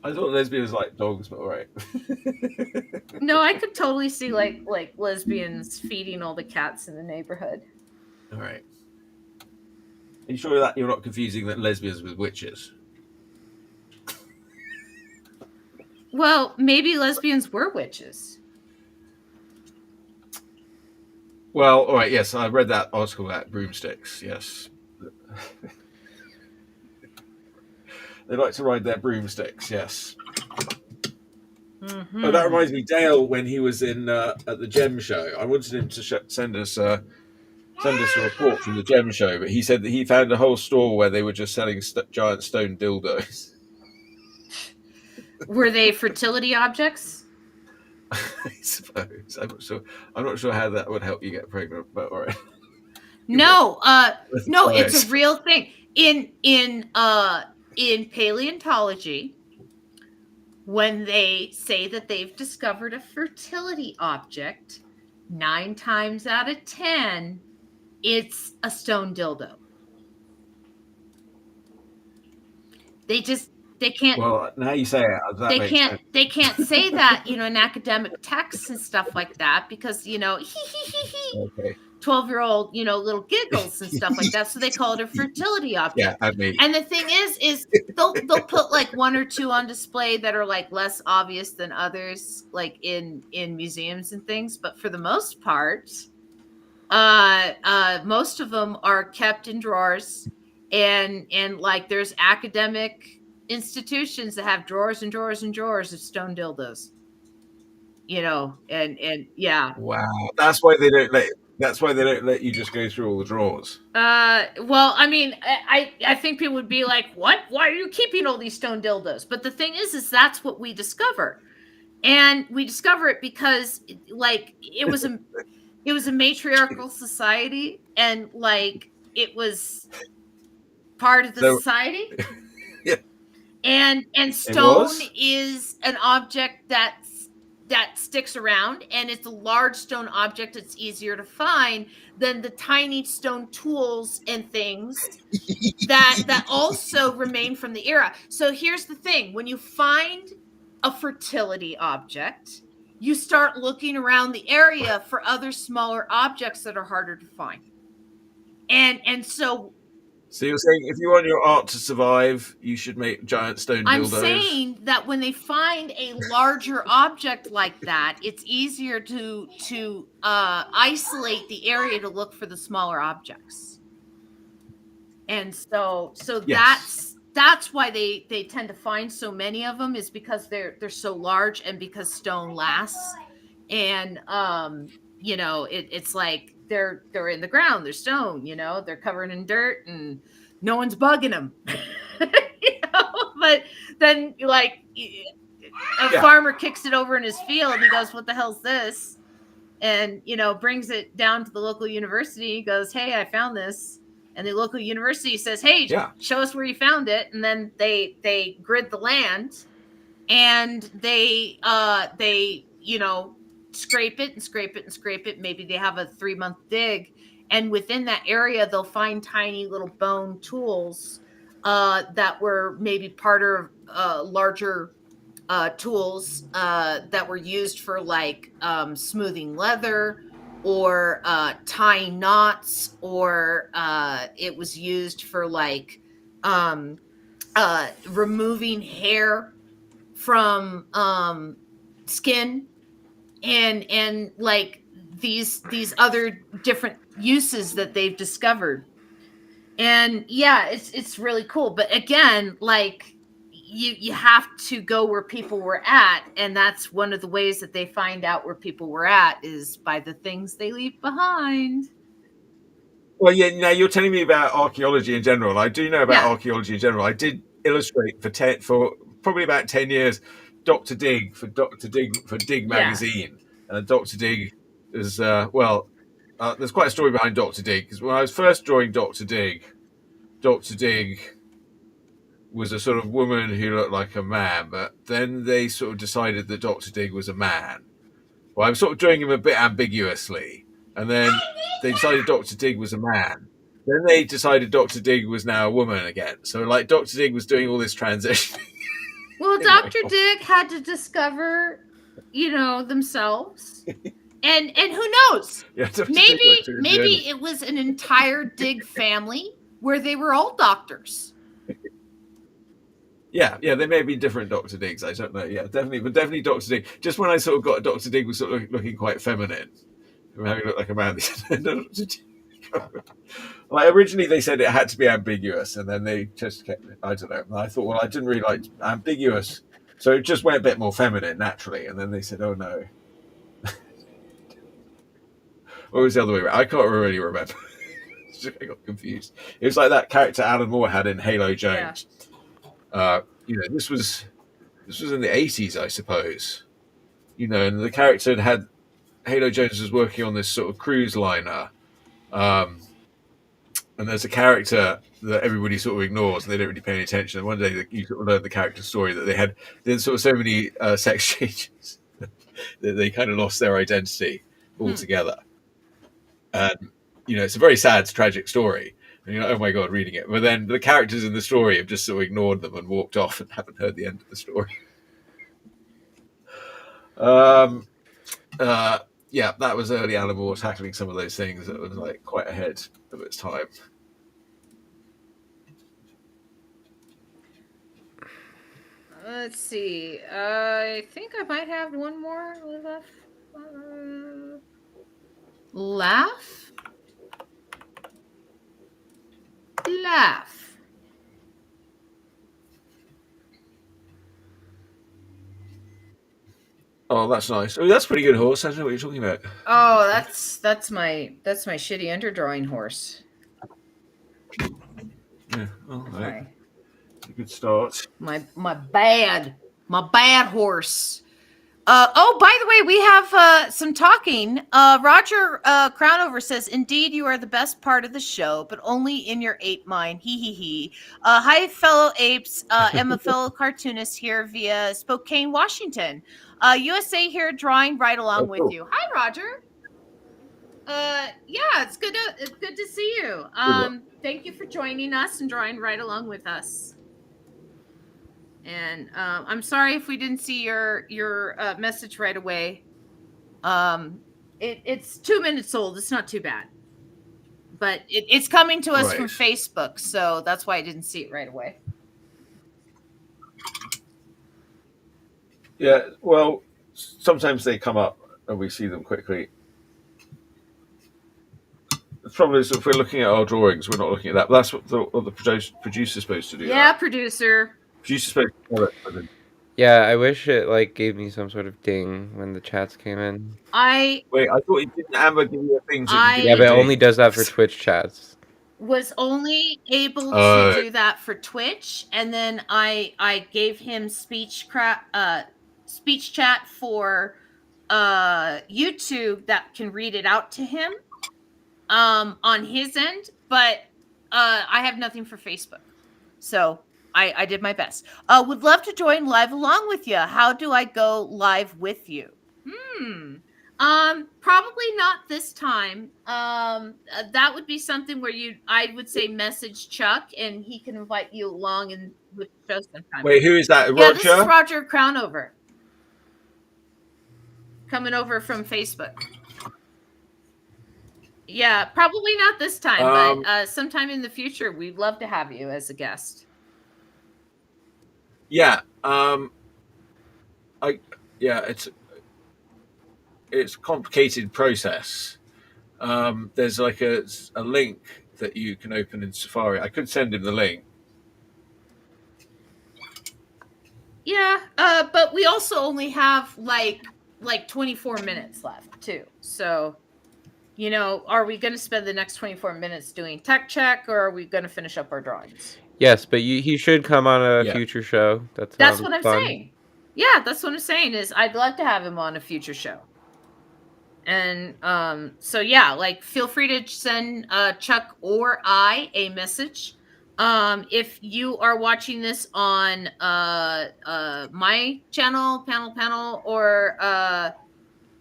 I thought lesbians like dogs, but all right. No, I could totally see like lesbians feeding all the cats in the neighborhood. All right. Are you sure that you're not confusing that lesbians with witches? Well, maybe lesbians were witches. Well, all right. Yes, I read that article about broomsticks. Yes. They like to ride their broomsticks. Yes. Mm-hmm. Oh, that reminds me, Dale, when he was in at the Gem Show, I wanted him to send us a report from the Gem Show, but he said that he found a whole store where they were just selling giant stone dildos. Were they fertility objects? I suppose. I'm not sure how that would help you get pregnant, but all right. No, no, it's a real thing. In paleontology, when they say that they've discovered a fertility object, 9 times out of 10, it's a stone dildo. They can't. Well, now you say it, that makes sense. They can't say that, in academic texts and stuff like that, because Okay. 12-year-old, little giggles and stuff like that. So they call it a fertility object. Yeah, and the thing is they'll put like 1 or 2 on display that are like less obvious than others, like in museums and things. But for the most part, most of them are kept in drawers, and like there's academic institutions that have drawers and drawers and drawers of stone dildos. And yeah. Wow, that's why they don't let That's why they don't let you just go through all the drawers. Well, I mean, I think people would be like, "What? Why are you keeping all these stone dildos?" But the thing is that's what we discover, and we discover it because, like, it was a matriarchal society, and like it was part of the So society, yeah, and it stone was. is an object that sticks around, and it's a large stone object. It's easier to find than the tiny stone tools and things that also remain from the era. So here's the thing: when you find a fertility object, you start looking around the area for other smaller objects that are harder to find. And so So you're saying if you want your art to survive, you should make giant stone I'm dildos? saying that when they find a larger object like that, it's easier to isolate the area to look for the smaller objects. And so Yes. that's why they tend to find so many of them, is because they're so large, and because stone lasts. And it's like they're in the ground, they're stone, they're covered in dirt, and no one's bugging them. But then, like, a Yeah. farmer kicks it over in his field, and he goes, "What the hell's this?" And brings it down to the local university. He goes, "Hey, I found this." And the local university says, "Hey, Yeah. show us where you found it." And then they grid the land, and they scrape it and scrape it and scrape it. Maybe they have a 3-month dig, and within that area they'll find tiny little bone tools that were maybe part of larger tools that were used for, like, smoothing leather, or tying knots, or it was used for, like, um, removing hair from skin, and like these other different uses that they've discovered. And yeah, it's really cool. But again, like, you have to go where people were at, and that's one of the ways that they find out where people were at, is by the things they leave behind. Well, yeah. Now you're telling me about archaeology in general. I do know about Yeah, archaeology in general. I did illustrate for probably about 10 years, Doctor Dig for Dig yeah. magazine. Doctor Dig is well. There's quite a story behind Doctor Dig, because when I was first drawing Doctor Dig was a sort of woman who looked like a man, but then they sort of decided that Doctor Dig was a man. Well, I'm sort of drawing him a bit ambiguously, and then they decided Doctor Dig was a man. Then they decided Doctor Dig was now a woman again. So, like, Doctor Dig was doing all this transition. Well, Anyway, Dr. Dick had to discover, themselves. And who knows? yeah, Doctor Dig Maybe went through a journey. maybe it was an entire Dig family where they were all doctors. Yeah, yeah, there may be different Doctor Digs. I don't know. Yeah, definitely, but definitely Doctor Dig. Just when I sort of got Doctor Dig was sort of looking quite feminine, having looked like a man. They said, "No, Dr. Dig." Like, originally they said it had to be ambiguous, and then they just kept it. I don't know. And I thought, well, I didn't really like ambiguous, so it just went a bit more feminine naturally. And then they said, oh no, what was the other way around? I can't really remember. I got confused. It was like that character Alan Moore had in Halo Jones. Yeah. This was in the 80s, I suppose. And the character had Halo Jones was working on this sort of cruise liner. And there's a character that everybody sort of ignores, and they don't really pay any attention. And one day you sort of learn the character story that there's sort of so many sex changes that they kind of lost their identity altogether. And it's a very sad, tragic story. And you're like, oh my god, reading it. But then the characters in the story have just sort of ignored them and walked off and haven't heard the end of the story. Yeah, that was early Alan Moore tackling some of those things that was like quite ahead of its time. Let's see. I think I might have one more left. Laugh. Oh, that's nice. Oh, that's a pretty good horse. I don't know what you're talking about. Oh, that's my shitty underdrawing horse. Yeah. Oh, right. My Good start. my bad horse. Oh, by the way, we have some talking. Roger Crownover says, "Indeed, you are the best part of the show, but only in your ape mind." He he he. Hi, fellow apes. I'm a fellow cartoonist here via Spokane, Washington. USA here, drawing right along Oh, with cool. you. Hi, Roger. Yeah, it's good to see you. Thank you for joining us and drawing right along with us. And I'm sorry if we didn't see your message right away. It's 2 minutes old. It's not too bad, but it's coming to us from Right. Facebook, so that's why I didn't see it right away. Yeah. Well, sometimes they come up and we see them quickly. The trouble is, if we're looking at our drawings, we're not looking at that. But that's what the producer's supposed to do. Yeah, That. producer. Producer's supposed to tell it. Yeah, I wish it like gave me some sort of ding when the chats came in. Wait, I thought it didn't Amber give you a thing to give Yeah, you but it a only ding. does that for Twitch chats. Was only able to do that for Twitch, and then I gave him speech chat for YouTube that can read it out to him on his end, but I have nothing for Facebook. So I did my best. Would love to join live along with you. How do I go live with you? Probably not this time. That would be something where I would say message Chuck and he can invite you along and with the show sometime. Wait, who is that? Yeah, this is Roger Crownover. Coming over from Facebook. Yeah, probably not this time, but sometime in the future, we'd love to have you as a guest. Yeah. It's a complicated process. There's like a link that you can open in Safari. I could send him the link. Yeah, but we also only have like 24 minutes left too. So, are we going to spend the next 24 minutes doing tech check, or are we going to finish up our drawings? Yes, but he should come on a future show. That's what I'm saying. Yeah, that's what I'm saying is I'd love to have him on a future show. And so yeah, feel free to send Chuck or I a message. If you are watching this on my channel, panel, or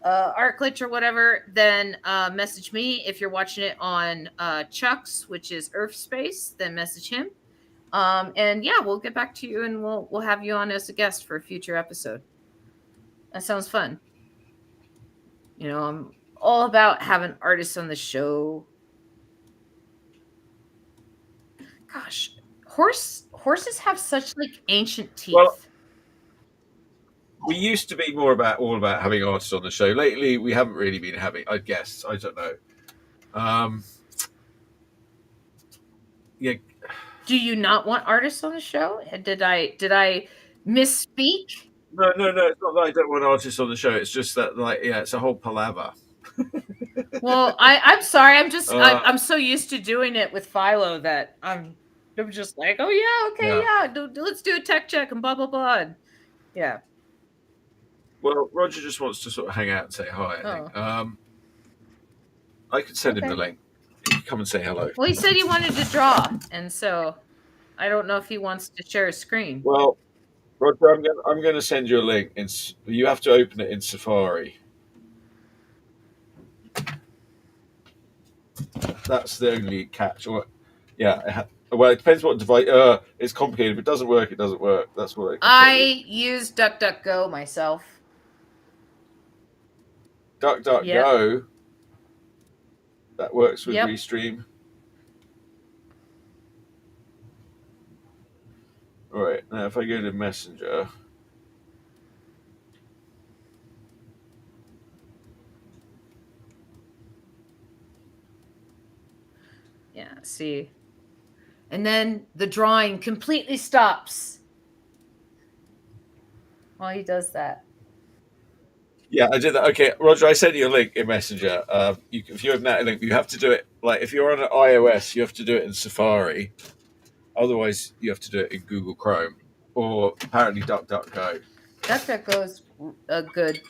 Art Glitch or whatever, then message me. If you're watching it on Chuck's, which is Urfspace, then message him. And yeah, we'll get back to you and we'll have you on as a guest for a future episode. That sounds fun. I'm all about having artists on the show. Gosh, horses have such ancient teeth. Well, we used to be all about having artists on the show. Lately, we haven't really been having. I guess I don't know. Yeah. Do you not want artists on the show? Did I misspeak? No. It's not that I don't want artists on the show. It's just that, it's a whole palaver. Well, I'm sorry. I'm so used to doing it with Philo that I'm just like, oh yeah, okay, yeah. Let's do a tech check and blah blah blah. Yeah. Well, Roger just wants to sort of hang out and say hi. I think. I could send him the link. He could come and say hello. Well, he said he wanted to draw, and so I don't know if he wants to share a screen. Well, Roger, I'm going to send you a link. You have to open it in Safari. That's the only catch. Well, it depends what device. It's complicated. If it doesn't work, it doesn't work. That's what I use DuckDuckGo myself. DuckDuckGo. Yep. That works with Restream. All right. Now, if I go to Messenger. Yeah, see. And then the drawing completely stops while he does that. Yeah, I did that. Okay, Roger, I sent you a link in Messenger. If you have that link, you have to do it like if you're on an iOS, you have to do it in Safari. Otherwise, you have to do it in Google Chrome or apparently DuckDuckGo. DuckDuckGo is a good,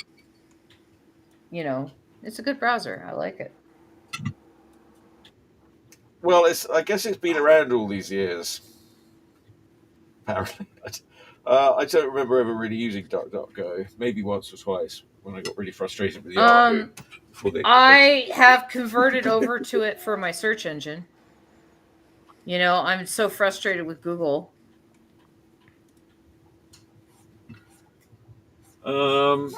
it's a good browser. I like it. Well, I guess it's been around all these years. Apparently, I don't remember ever really using DuckDuckGo. Maybe once or twice when I got really frustrated with Yahoo. I have converted over to it for my search engine. I'm so frustrated with Google. Um,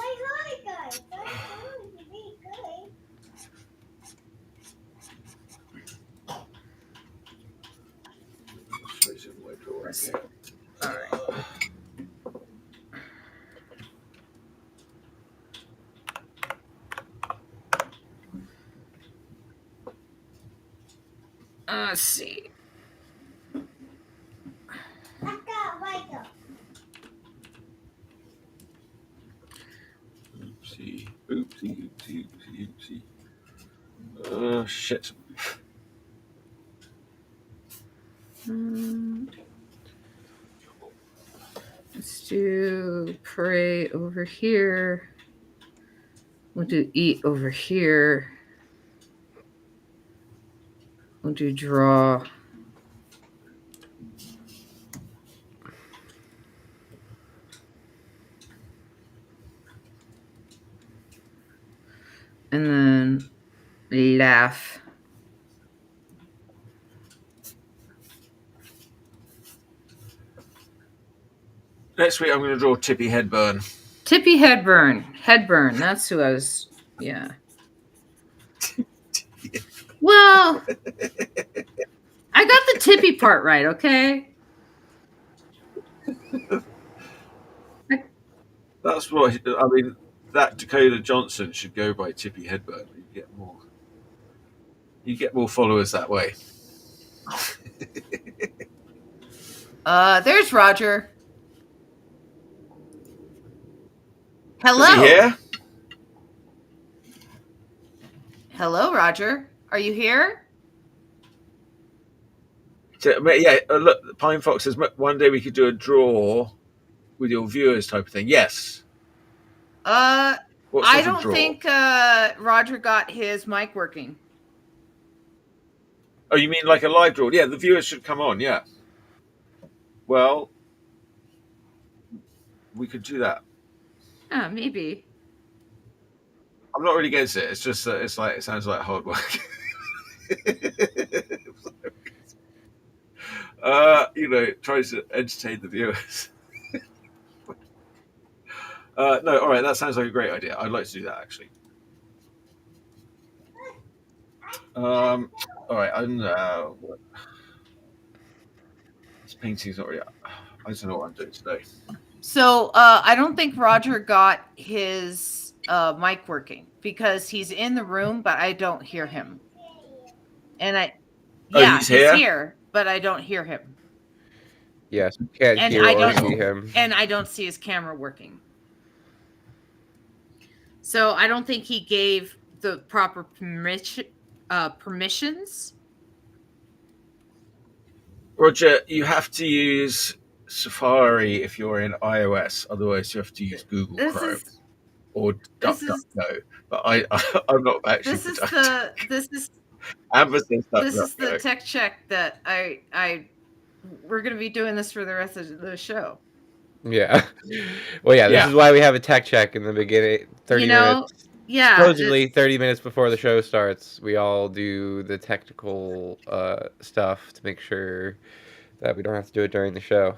All right. Let's see. Oopsie, oopsie, oopsie, oopsie, oopsie. Shit. Let's do pray over here. We'll do eat over here. We'll do draw. And then laugh. Next week, I'm going to draw Tippy Headburn. Tippy Headburn. That's who I was. Yeah. Well, I got the Tippy part right, okay? That's what I mean. That Dakota Johnson should go by Tippy Headburn. You get more followers that way. There's Roger. Hello. Is he here? Hello, Roger. Are you here? So, yeah, look, Pine Fox says one day we could do a draw with your viewers type of thing. Yes. I don't think Roger got his mic working. Oh, you mean like a live draw? Yeah, the viewers should come on. Yeah. Well, we could do that. Maybe. I'm not really against it. It's just that it sounds like hard work. Tries to entertain the viewers. No, all right, that sounds like a great idea. I'd like to do that actually. All right, this painting's not really. I don't know what I'm doing today. So I don't think Roger got his mic working because he's in the room, but I don't hear him. And he's here, but I don't hear him. Yes, we can't hear or see him. And I don't see his camera working. So I don't think he gave the proper permissions. Roger, you have to use Safari if you're in iOS. Otherwise, you have to use Google Chrome or DuckDuckGo. But I'm not actually. This is the tech check that we're going to be doing this for the rest of the show. Yeah. Well, yeah, this is why we have a tech check in the beginning, 30 minutes. Yeah. Supposedly 30 minutes before the show starts, we all do the technical stuff to make sure that we don't have to do it during the show.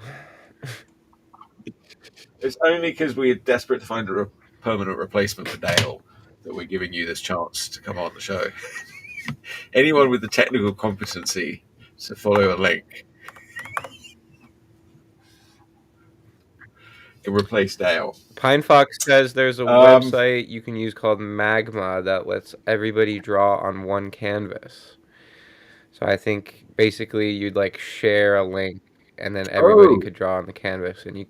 It's only because we're desperate to find a permanent replacement for Dale that we're giving you this chance to come on the show. Anyone with the technical competency to follow a link can replace Dale. Pine Fox says there's a website you can use called Magma that lets everybody draw on one canvas. So I think basically you'd share a link and then everybody could draw on the canvas and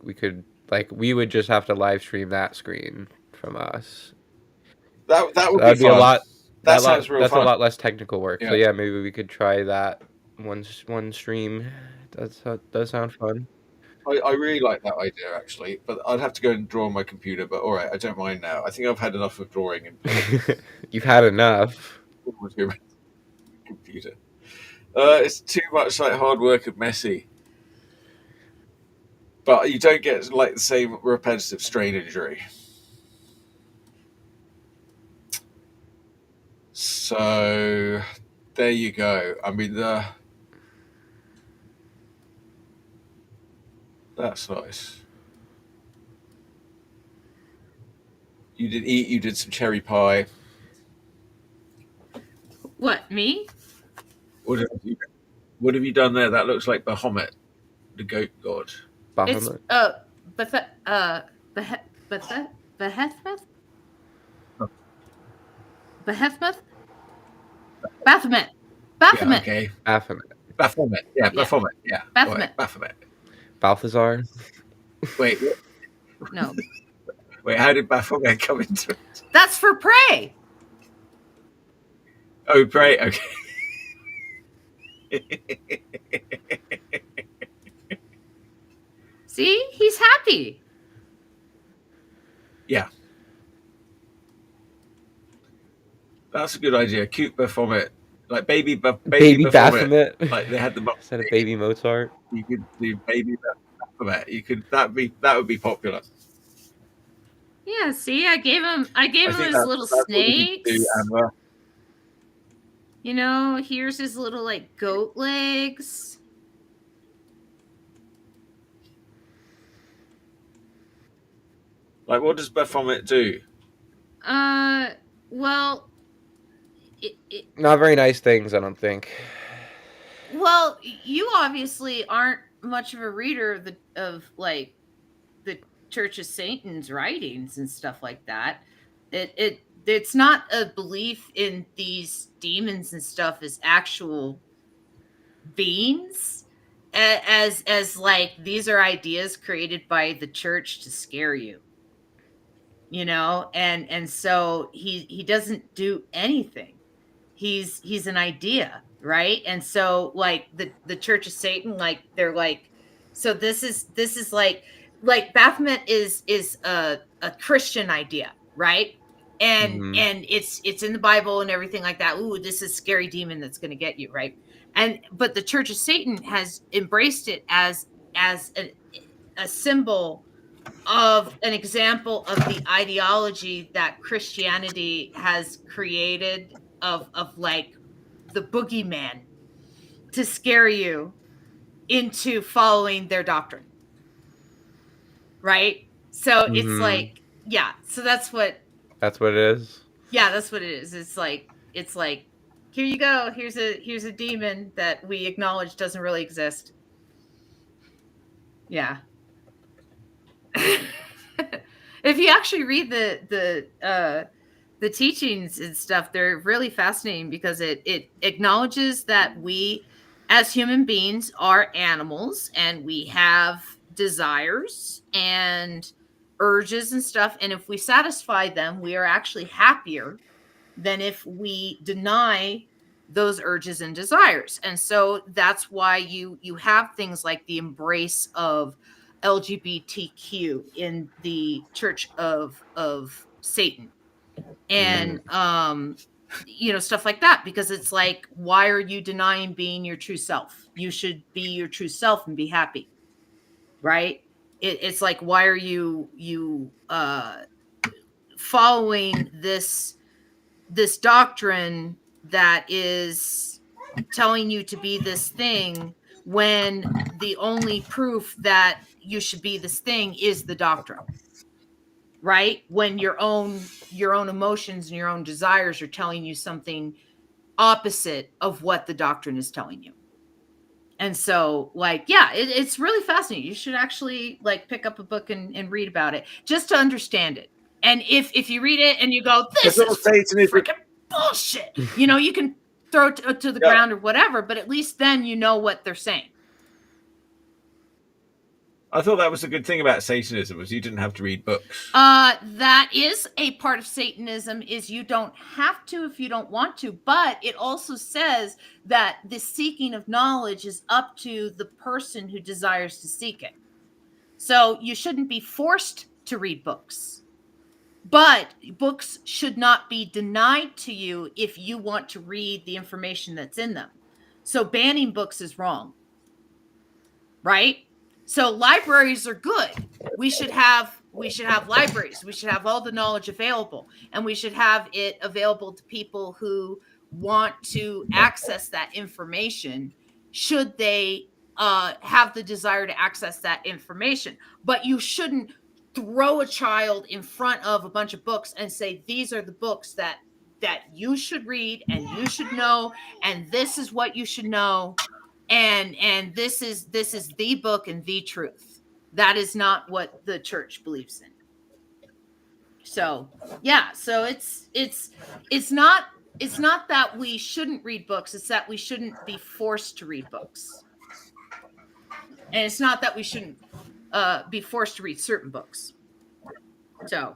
we would just have to live stream that screen from us That So would that'd be be a fun. lot. That sounds real That's a fun. lot less technical work. So Yeah. yeah, maybe we could try that one stream. That does sound fun. I really like that idea actually, but I'd have to go and draw on my computer. But all right, I don't mind now. I think I've had enough of drawing and You've had enough. computer. It's too much like hard work and messy. But you don't get like the same repetitive strain injury. So there you go. I mean, that's nice. You did eat. You did some cherry pie. What, me? What have you done there? That looks like Bahamut, the goat god. It's Bahamut. Behethmeth? Behethmeth? Baphomet. Yeah. Baphomet. Okay. Baphomet. Baphomet. Yeah. Yeah. Baphomet. Yeah. Baphomet. Baphomet. Balthazar. Wait. No. Wait. How did Baphomet come into it? That's for prey. Oh, great. Okay. See? He's happy. Yeah. That's a good idea. Cute Baphomet. Like baby Baphomet. Baphomet. Like they had the Instead of baby Mozart. You could do baby Baphomet. You could that would be popular. Yeah, see, I gave him his little that's what you need to snakes. do, Amber. You know, here's his little like goat legs. Like, what does Baphomet do? Well, Not very nice things, I don't think. well, you obviously aren't much of a reader of like the Church of Satan's writings and stuff like that. It's not a belief in these demons and stuff as actual beings, as like these are ideas created by the church to scare you, you know, and so he doesn't do anything. He's an idea, right? And so like the Church of Satan, like they're like, so this is like Baphomet is a Christian idea, right? And it's in the Bible and everything like that. Ooh, this is a scary demon that's going to get you, right? But the Church of Satan has embraced it as a symbol of an example of the ideology that Christianity has created of like the boogeyman to scare you into following their doctrine. Right? So it's like, yeah, so that's what it is. Yeah, that's what it is. It's like here you go. Here's a demon that we acknowledge doesn't really exist. Yeah. If you actually read the teachings and stuff, they're really fascinating because it acknowledges that we as human beings are animals and we have desires and urges and stuff, and if we satisfy them, we are actually happier than if we deny those urges and desires. And so that's why you have things like the embrace of LGBTQ in the Church of Satan, and you know, stuff like that, because it's like, why are you denying being your true self? You should be your true self and be happy, right? It's like, why are you following this doctrine that is telling you to be this thing when the only proof that you should be this thing is the doctrine, right? When your own emotions and your own desires are telling you something opposite of what the doctrine is telling you. And so, like, yeah, it's really fascinating. You should actually like pick up a book and read about it just to understand it. And if you read it and you go, this is freaking bullshit, you know, you can throw it to the ground or whatever, but at least then you know what they're saying. I thought that was a good thing about Satanism, was you didn't have to read books. That is a part of Satanism, is you don't have to if you don't want to, but it also says that the seeking of knowledge is up to the person who desires to seek it. So you shouldn't be forced to read books, but books should not be denied to you if you want to read the information that's in them. So banning books is wrong, right? So libraries are good. We should have libraries. We should have all the knowledge available, and we should have it available to people who want to access that information, should they have the desire to access that information. But you shouldn't throw a child in front of a bunch of books and say, these are the books that you should read and you should know, and this is what you should know, and this is the book and the truth. That is not what the church believes in. So yeah, so it's not that we shouldn't read books, it's that we shouldn't be forced to read books. And it's not that we shouldn't be forced to read certain books. So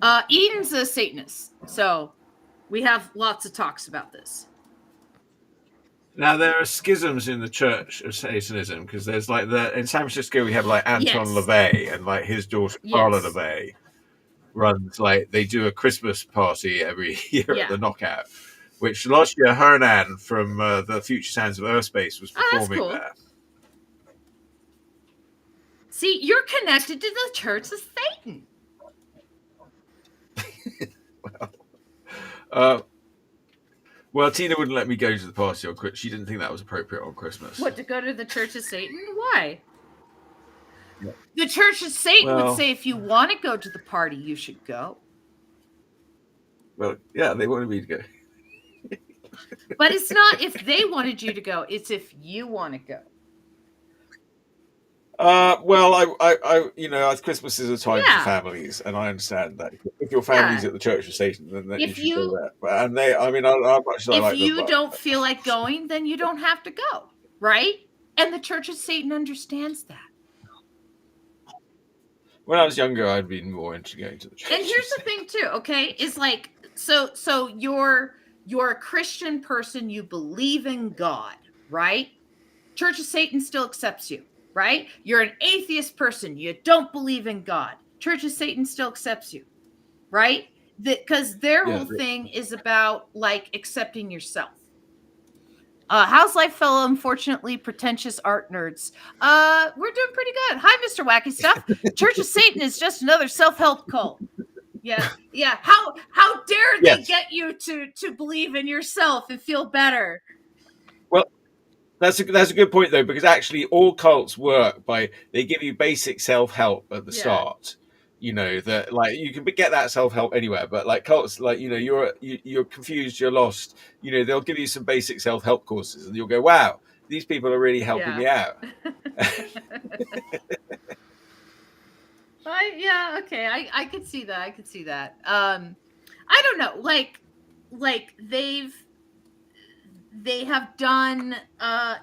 Eden's a Satanist, so we have lots of talks about this. Now there are schisms in the Church of Satanism, because there's like in San Francisco we have like Anton LaVey, and like his daughter Carla LaVey runs, like, they do a Christmas party every year at the Knockout, which last year Hernan from the Future Sounds of Urfspace was performing there. See, you're connected to the Church of Satan. Well, Tina wouldn't let me go to the party on Christmas. She didn't think that was appropriate on Christmas. What, to go to the Church of Satan? Why? Yeah. The Church of Satan would say if you want to go to the party, you should go. Well, yeah, they wanted me to go. But it's not if they wanted you to go, it's if you want to go. Well, I Christmas is a time for families, and I understand that. If your family's at the Church of Satan, then you should go there. And if you don't feel like going, then you don't have to go, right? And the Church of Satan understands that. When I was younger, I'd been more into going to the church. And here's the thing, too. Okay, is like so you're a Christian person, you believe in God, right? Church of Satan still accepts you. Right? You're an atheist person. You don't believe in God. Church of Satan still accepts you. Right? Because their whole thing is about, like, accepting yourself. How's life, fellow unfortunately pretentious art nerds? We're doing pretty good. Hi, Mr. Wacky Stuff. Church of Satan is just another self-help cult. Yeah. How dare they get you to believe in yourself and feel better? Well, that's a good point, though, because actually all cults work by, they give you basic self-help at the start. You know, that, like, you can get that self-help anywhere, but like cults, like, you know, you're confused, you're lost, you know, they'll give you some basic self-help courses and you'll go, wow, these people are really helping me out. Okay, I could see that. I don't know, like they have done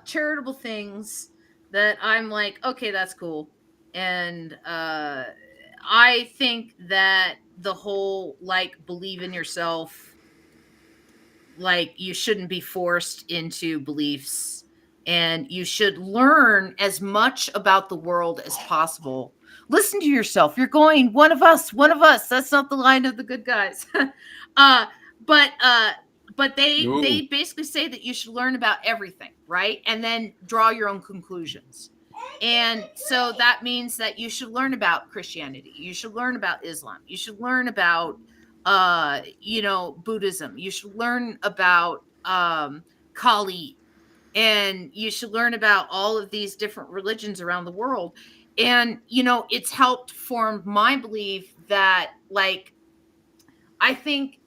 charitable things that I'm like, okay, that's cool. And I think that the whole, like, believe in yourself, like, you shouldn't be forced into beliefs, and you should learn as much about the world as possible. Listen to yourself. You're going, one of us. That's not the line of the good guys. But they basically say that you should learn about everything, right? And then draw your own conclusions. And so that means that you should learn about Christianity. You should learn about Islam. You should learn about, Buddhism. You should learn about Kali. And you should learn about all of these different religions around the world. And, you know, it's helped form my belief that, like, I think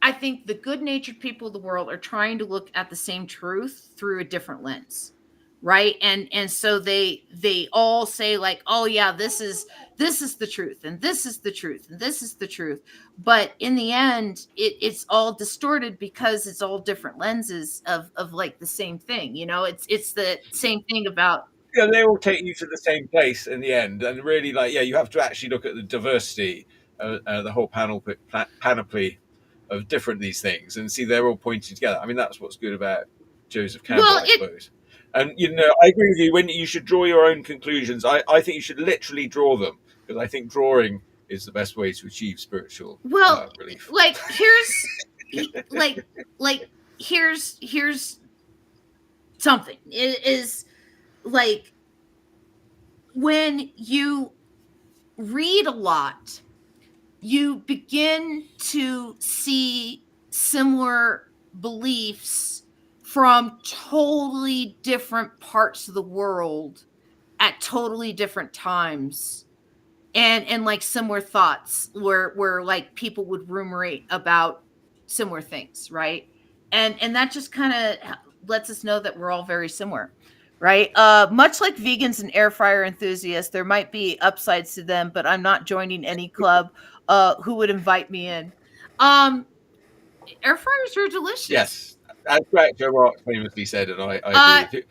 the good-natured people of the world are trying to look at the same truth through a different lens, right? And so they all say, like, oh yeah, this is the truth, and this is the truth, and this is the truth. But in the end, it's all distorted because it's all different lenses of like the same thing. You know, it's the same thing about they all take you to the same place in the end. And really, like, you have to actually look at the diversity, the whole panoply of different these things, and see they're all pointing together. I mean, that's what's good about Joseph Campbell, Well, I suppose. And I agree with you. When you should draw your own conclusions, I think you should literally draw them, because I think drawing is the best way to achieve spiritual relief. like like like here's something. It is like when you read a lot, you begin to see similar beliefs from totally different parts of the world at totally different times, and like similar thoughts where like people would ruminate about similar things, right? And that just kind of lets us know that we're all very similar, right? Much like vegans and air fryer enthusiasts, there might be upsides to them, but I'm not joining any club who would invite me in. Air fryers are delicious. Yes, as Joe Marks famously said, and I agree with you.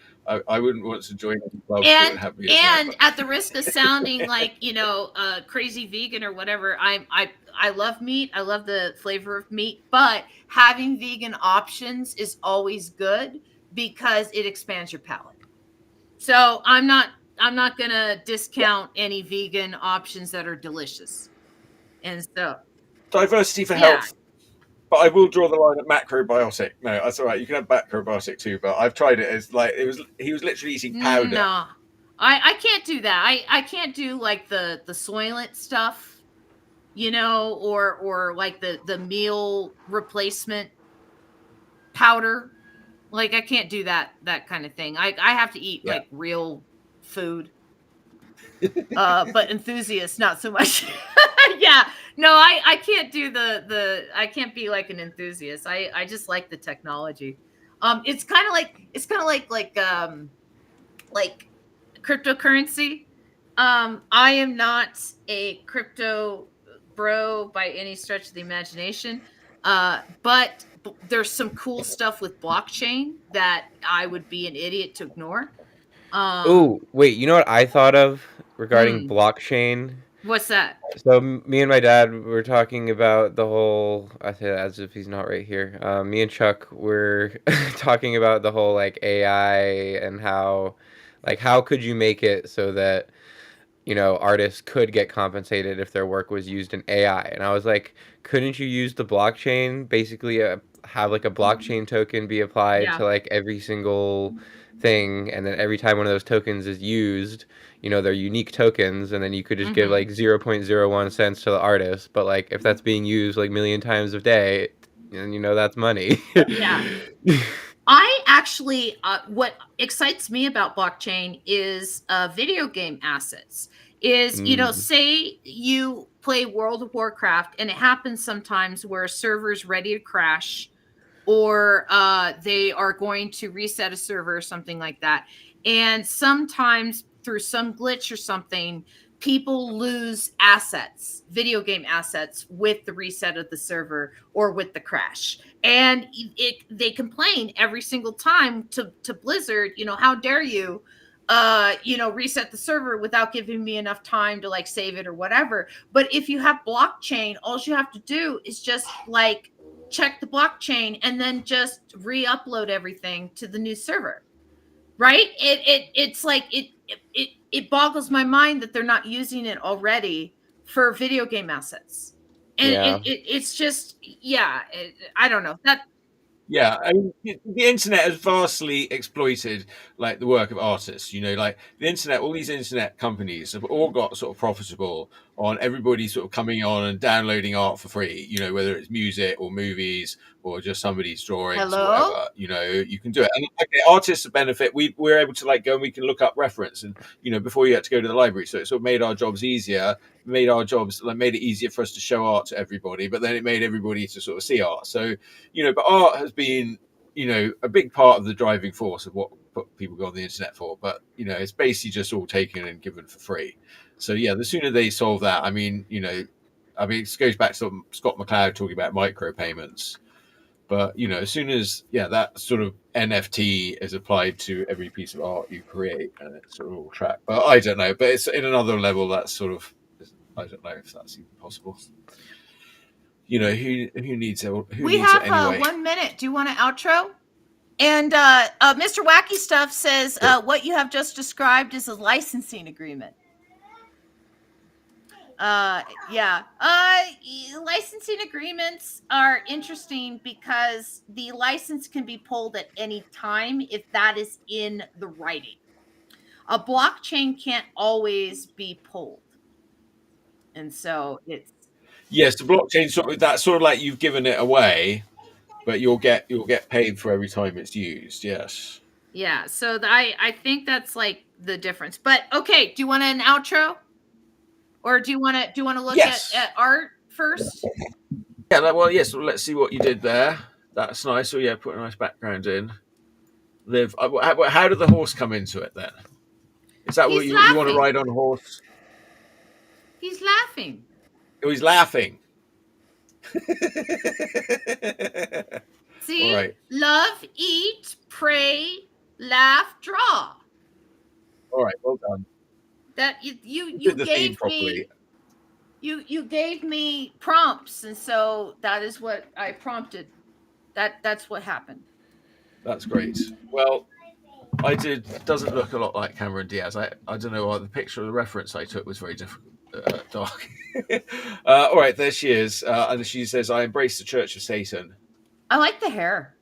I wouldn't want to join any club that would have me and at the risk of sounding like a crazy vegan or whatever, I love meat. I love the flavor of meat, but having vegan options is always good because it expands your palate. So I'm not gonna discount any vegan options that are delicious. And so diversity for health. But I will draw the line at macrobiotic. No, that's all right. You can have macrobiotic too, but I've tried it. As like he was literally eating powder. No, I can't do that. I can't do like the Soylent stuff, or like the meal replacement powder. Like I can't do that kind of thing. I have to eat like real food. But enthusiasts not so much. No, I can't do I can't be like an enthusiast. I just like the technology. It's kind of like cryptocurrency. I am not a crypto bro by any stretch of the imagination. But there's some cool stuff with blockchain that I would be an idiot to ignore. Oh, wait, you know what I thought of regarding blockchain? What's that? So me and my dad were talking about the whole, I say that as if he's not right here. Me and Chuck were talking about the whole like AI and how could you make it so that artists could get compensated if their work was used in AI. And I was like, couldn't you use the blockchain, basically have like a blockchain token be applied to like every single thing, and then every time one of those tokens is used, they're unique tokens, and then you could just give like 0.01 cents to the artist. But like if that's being used like a million times a day, and that's money. I actually, what excites me about blockchain is video game assets. Say you play World of Warcraft, and it happens sometimes where a server is ready to crash, or they are going to reset a server or something like that. And sometimes through some glitch or something, people lose assets, video game assets, with the reset of the server or with the crash. And they complain every single time to Blizzard, how dare you, reset the server without giving me enough time to like save it or whatever. But if you have blockchain, all you have to do is just like check the blockchain and then just re-upload everything to the new server. Right? It's like it boggles my mind that they're not using it already for video game assets. And it's just I don't know. Yeah, I mean, the internet has vastly exploited like the work of artists. Like the internet, all these internet companies have all got sort of profitable on everybody sort of coming on and downloading art for free. Whether it's music or movies or just somebody's drawings or whatever. You can do it. And okay, artists benefit. We're able to like go and we can look up reference, and before you had to go to the library, so it sort of made our jobs easier. Made it easier for us to show art to everybody, but then it made everybody to sort of see art. So, but art has been, a big part of the driving force of what people go on the internet for. But, it's basically just all taken and given for free. So, the sooner they solve that, it goes back to Scott McCloud talking about micropayments. But as soon as that sort of NFT is applied to every piece of art you create, and it's sort of all tracked. But I don't know. But it's in another level. That's sort of, I don't know if that's even possible. Who needs it? We have 1 minute. Do you want an outro? And Mr. Wacky Stuff says what you have just described is a licensing agreement. Licensing agreements are interesting because the license can be pulled at any time if that is in the writing. A blockchain can't always be pulled, and so it's the blockchain that's sort of like you've given it away, but you'll get paid for every time it's used. Yes. Yeah. So I think that's like the difference. But okay, do you want an outro? Or do you want to look at art first? Yeah, well, yes. Well, let's see what you did there. That's nice. So put a nice background in. Liv, how did the horse come into it then? Is that what you want to ride on a horse? He's laughing. Oh, he's laughing. See, right. Love, eat, pray, laugh, draw. All right, well done. That you gave me you gave me prompts, and so that is what I prompted. That's what happened. That's great. Well, doesn't look a lot like Cameron Diaz. I don't know why the picture of the reference I took was very difficult, dark. All right, there she is, and she says, "I embrace the Church of Satan." I like the hair.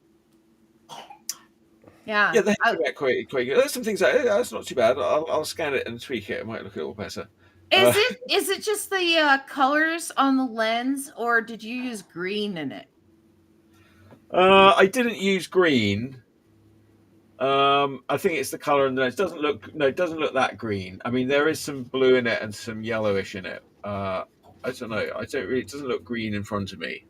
Yeah, the hair quite good. There's some things that's not too bad. I'll scan it and tweak it. It might look a little better. Is it just the colors on the lens, or did you use green in it? I didn't use green. I think it's the color in the lens. It doesn't look that green. I mean, there is some blue in it and some yellowish in it. I don't know. It doesn't look green in front of me.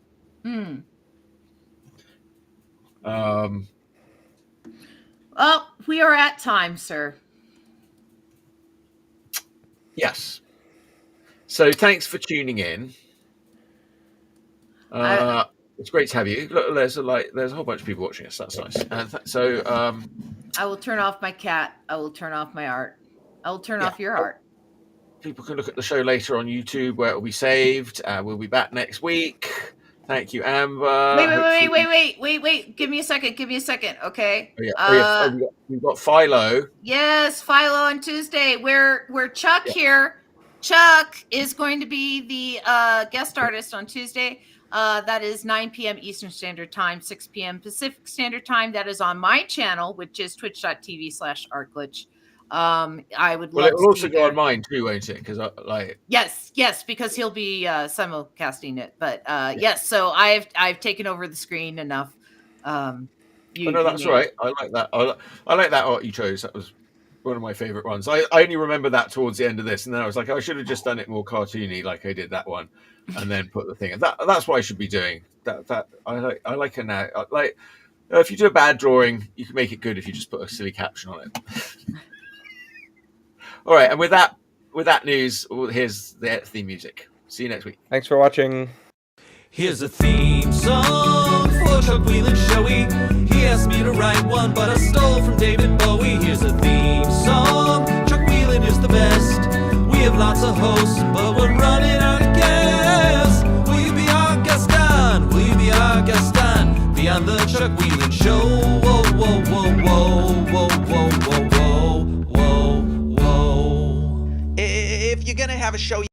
Well, we are at time, sir. Yes. So thanks for tuning in. It's great to have you. Look, there's a whole bunch of people watching us. That's nice. I will turn off my cat. I will turn off my art. I will turn off your art. People can look at the show later on YouTube where it will be saved. We'll be back next week. Thank you, Amber. Wait. Give me a second. Okay. We've got Philo. Yes, Philo on Tuesday. We're Chuck here. Chuck is going to be the guest artist on Tuesday. That is 9 p.m. Eastern Standard Time, 6 p.m. Pacific Standard Time. That is on my channel, which is twitch.tv/artglitch. I would love it will also go on mine too, won't it? Because yes, because he'll be simulcasting it. But yes, so I've taken over the screen enough. That's right. I like that. I like that art you chose. That was one of my favorite ones. I only remember that towards the end of this, and then I was like, I should have just done it more cartoony, like I did that one, and then put the thing. That's what I should be doing. That I like it now. If you do a bad drawing, you can make it good if you just put a silly caption on it. All right, and with that news, here's the theme music. See you next week. Thanks for watching. Here's a theme song for Chuck Whelan Showy. He asked me to write one, but I stole from David Bowie. Here's a theme song. Chuck Whelan is the best. We have lots of hosts, but we're running out of gas. Will you be our guest on? Will you be our guest on? Be on the Chuck Whelan Show. Whoa, whoa, whoa, whoa, whoa, whoa, whoa, whoa, whoa, whoa. If you're gonna have a show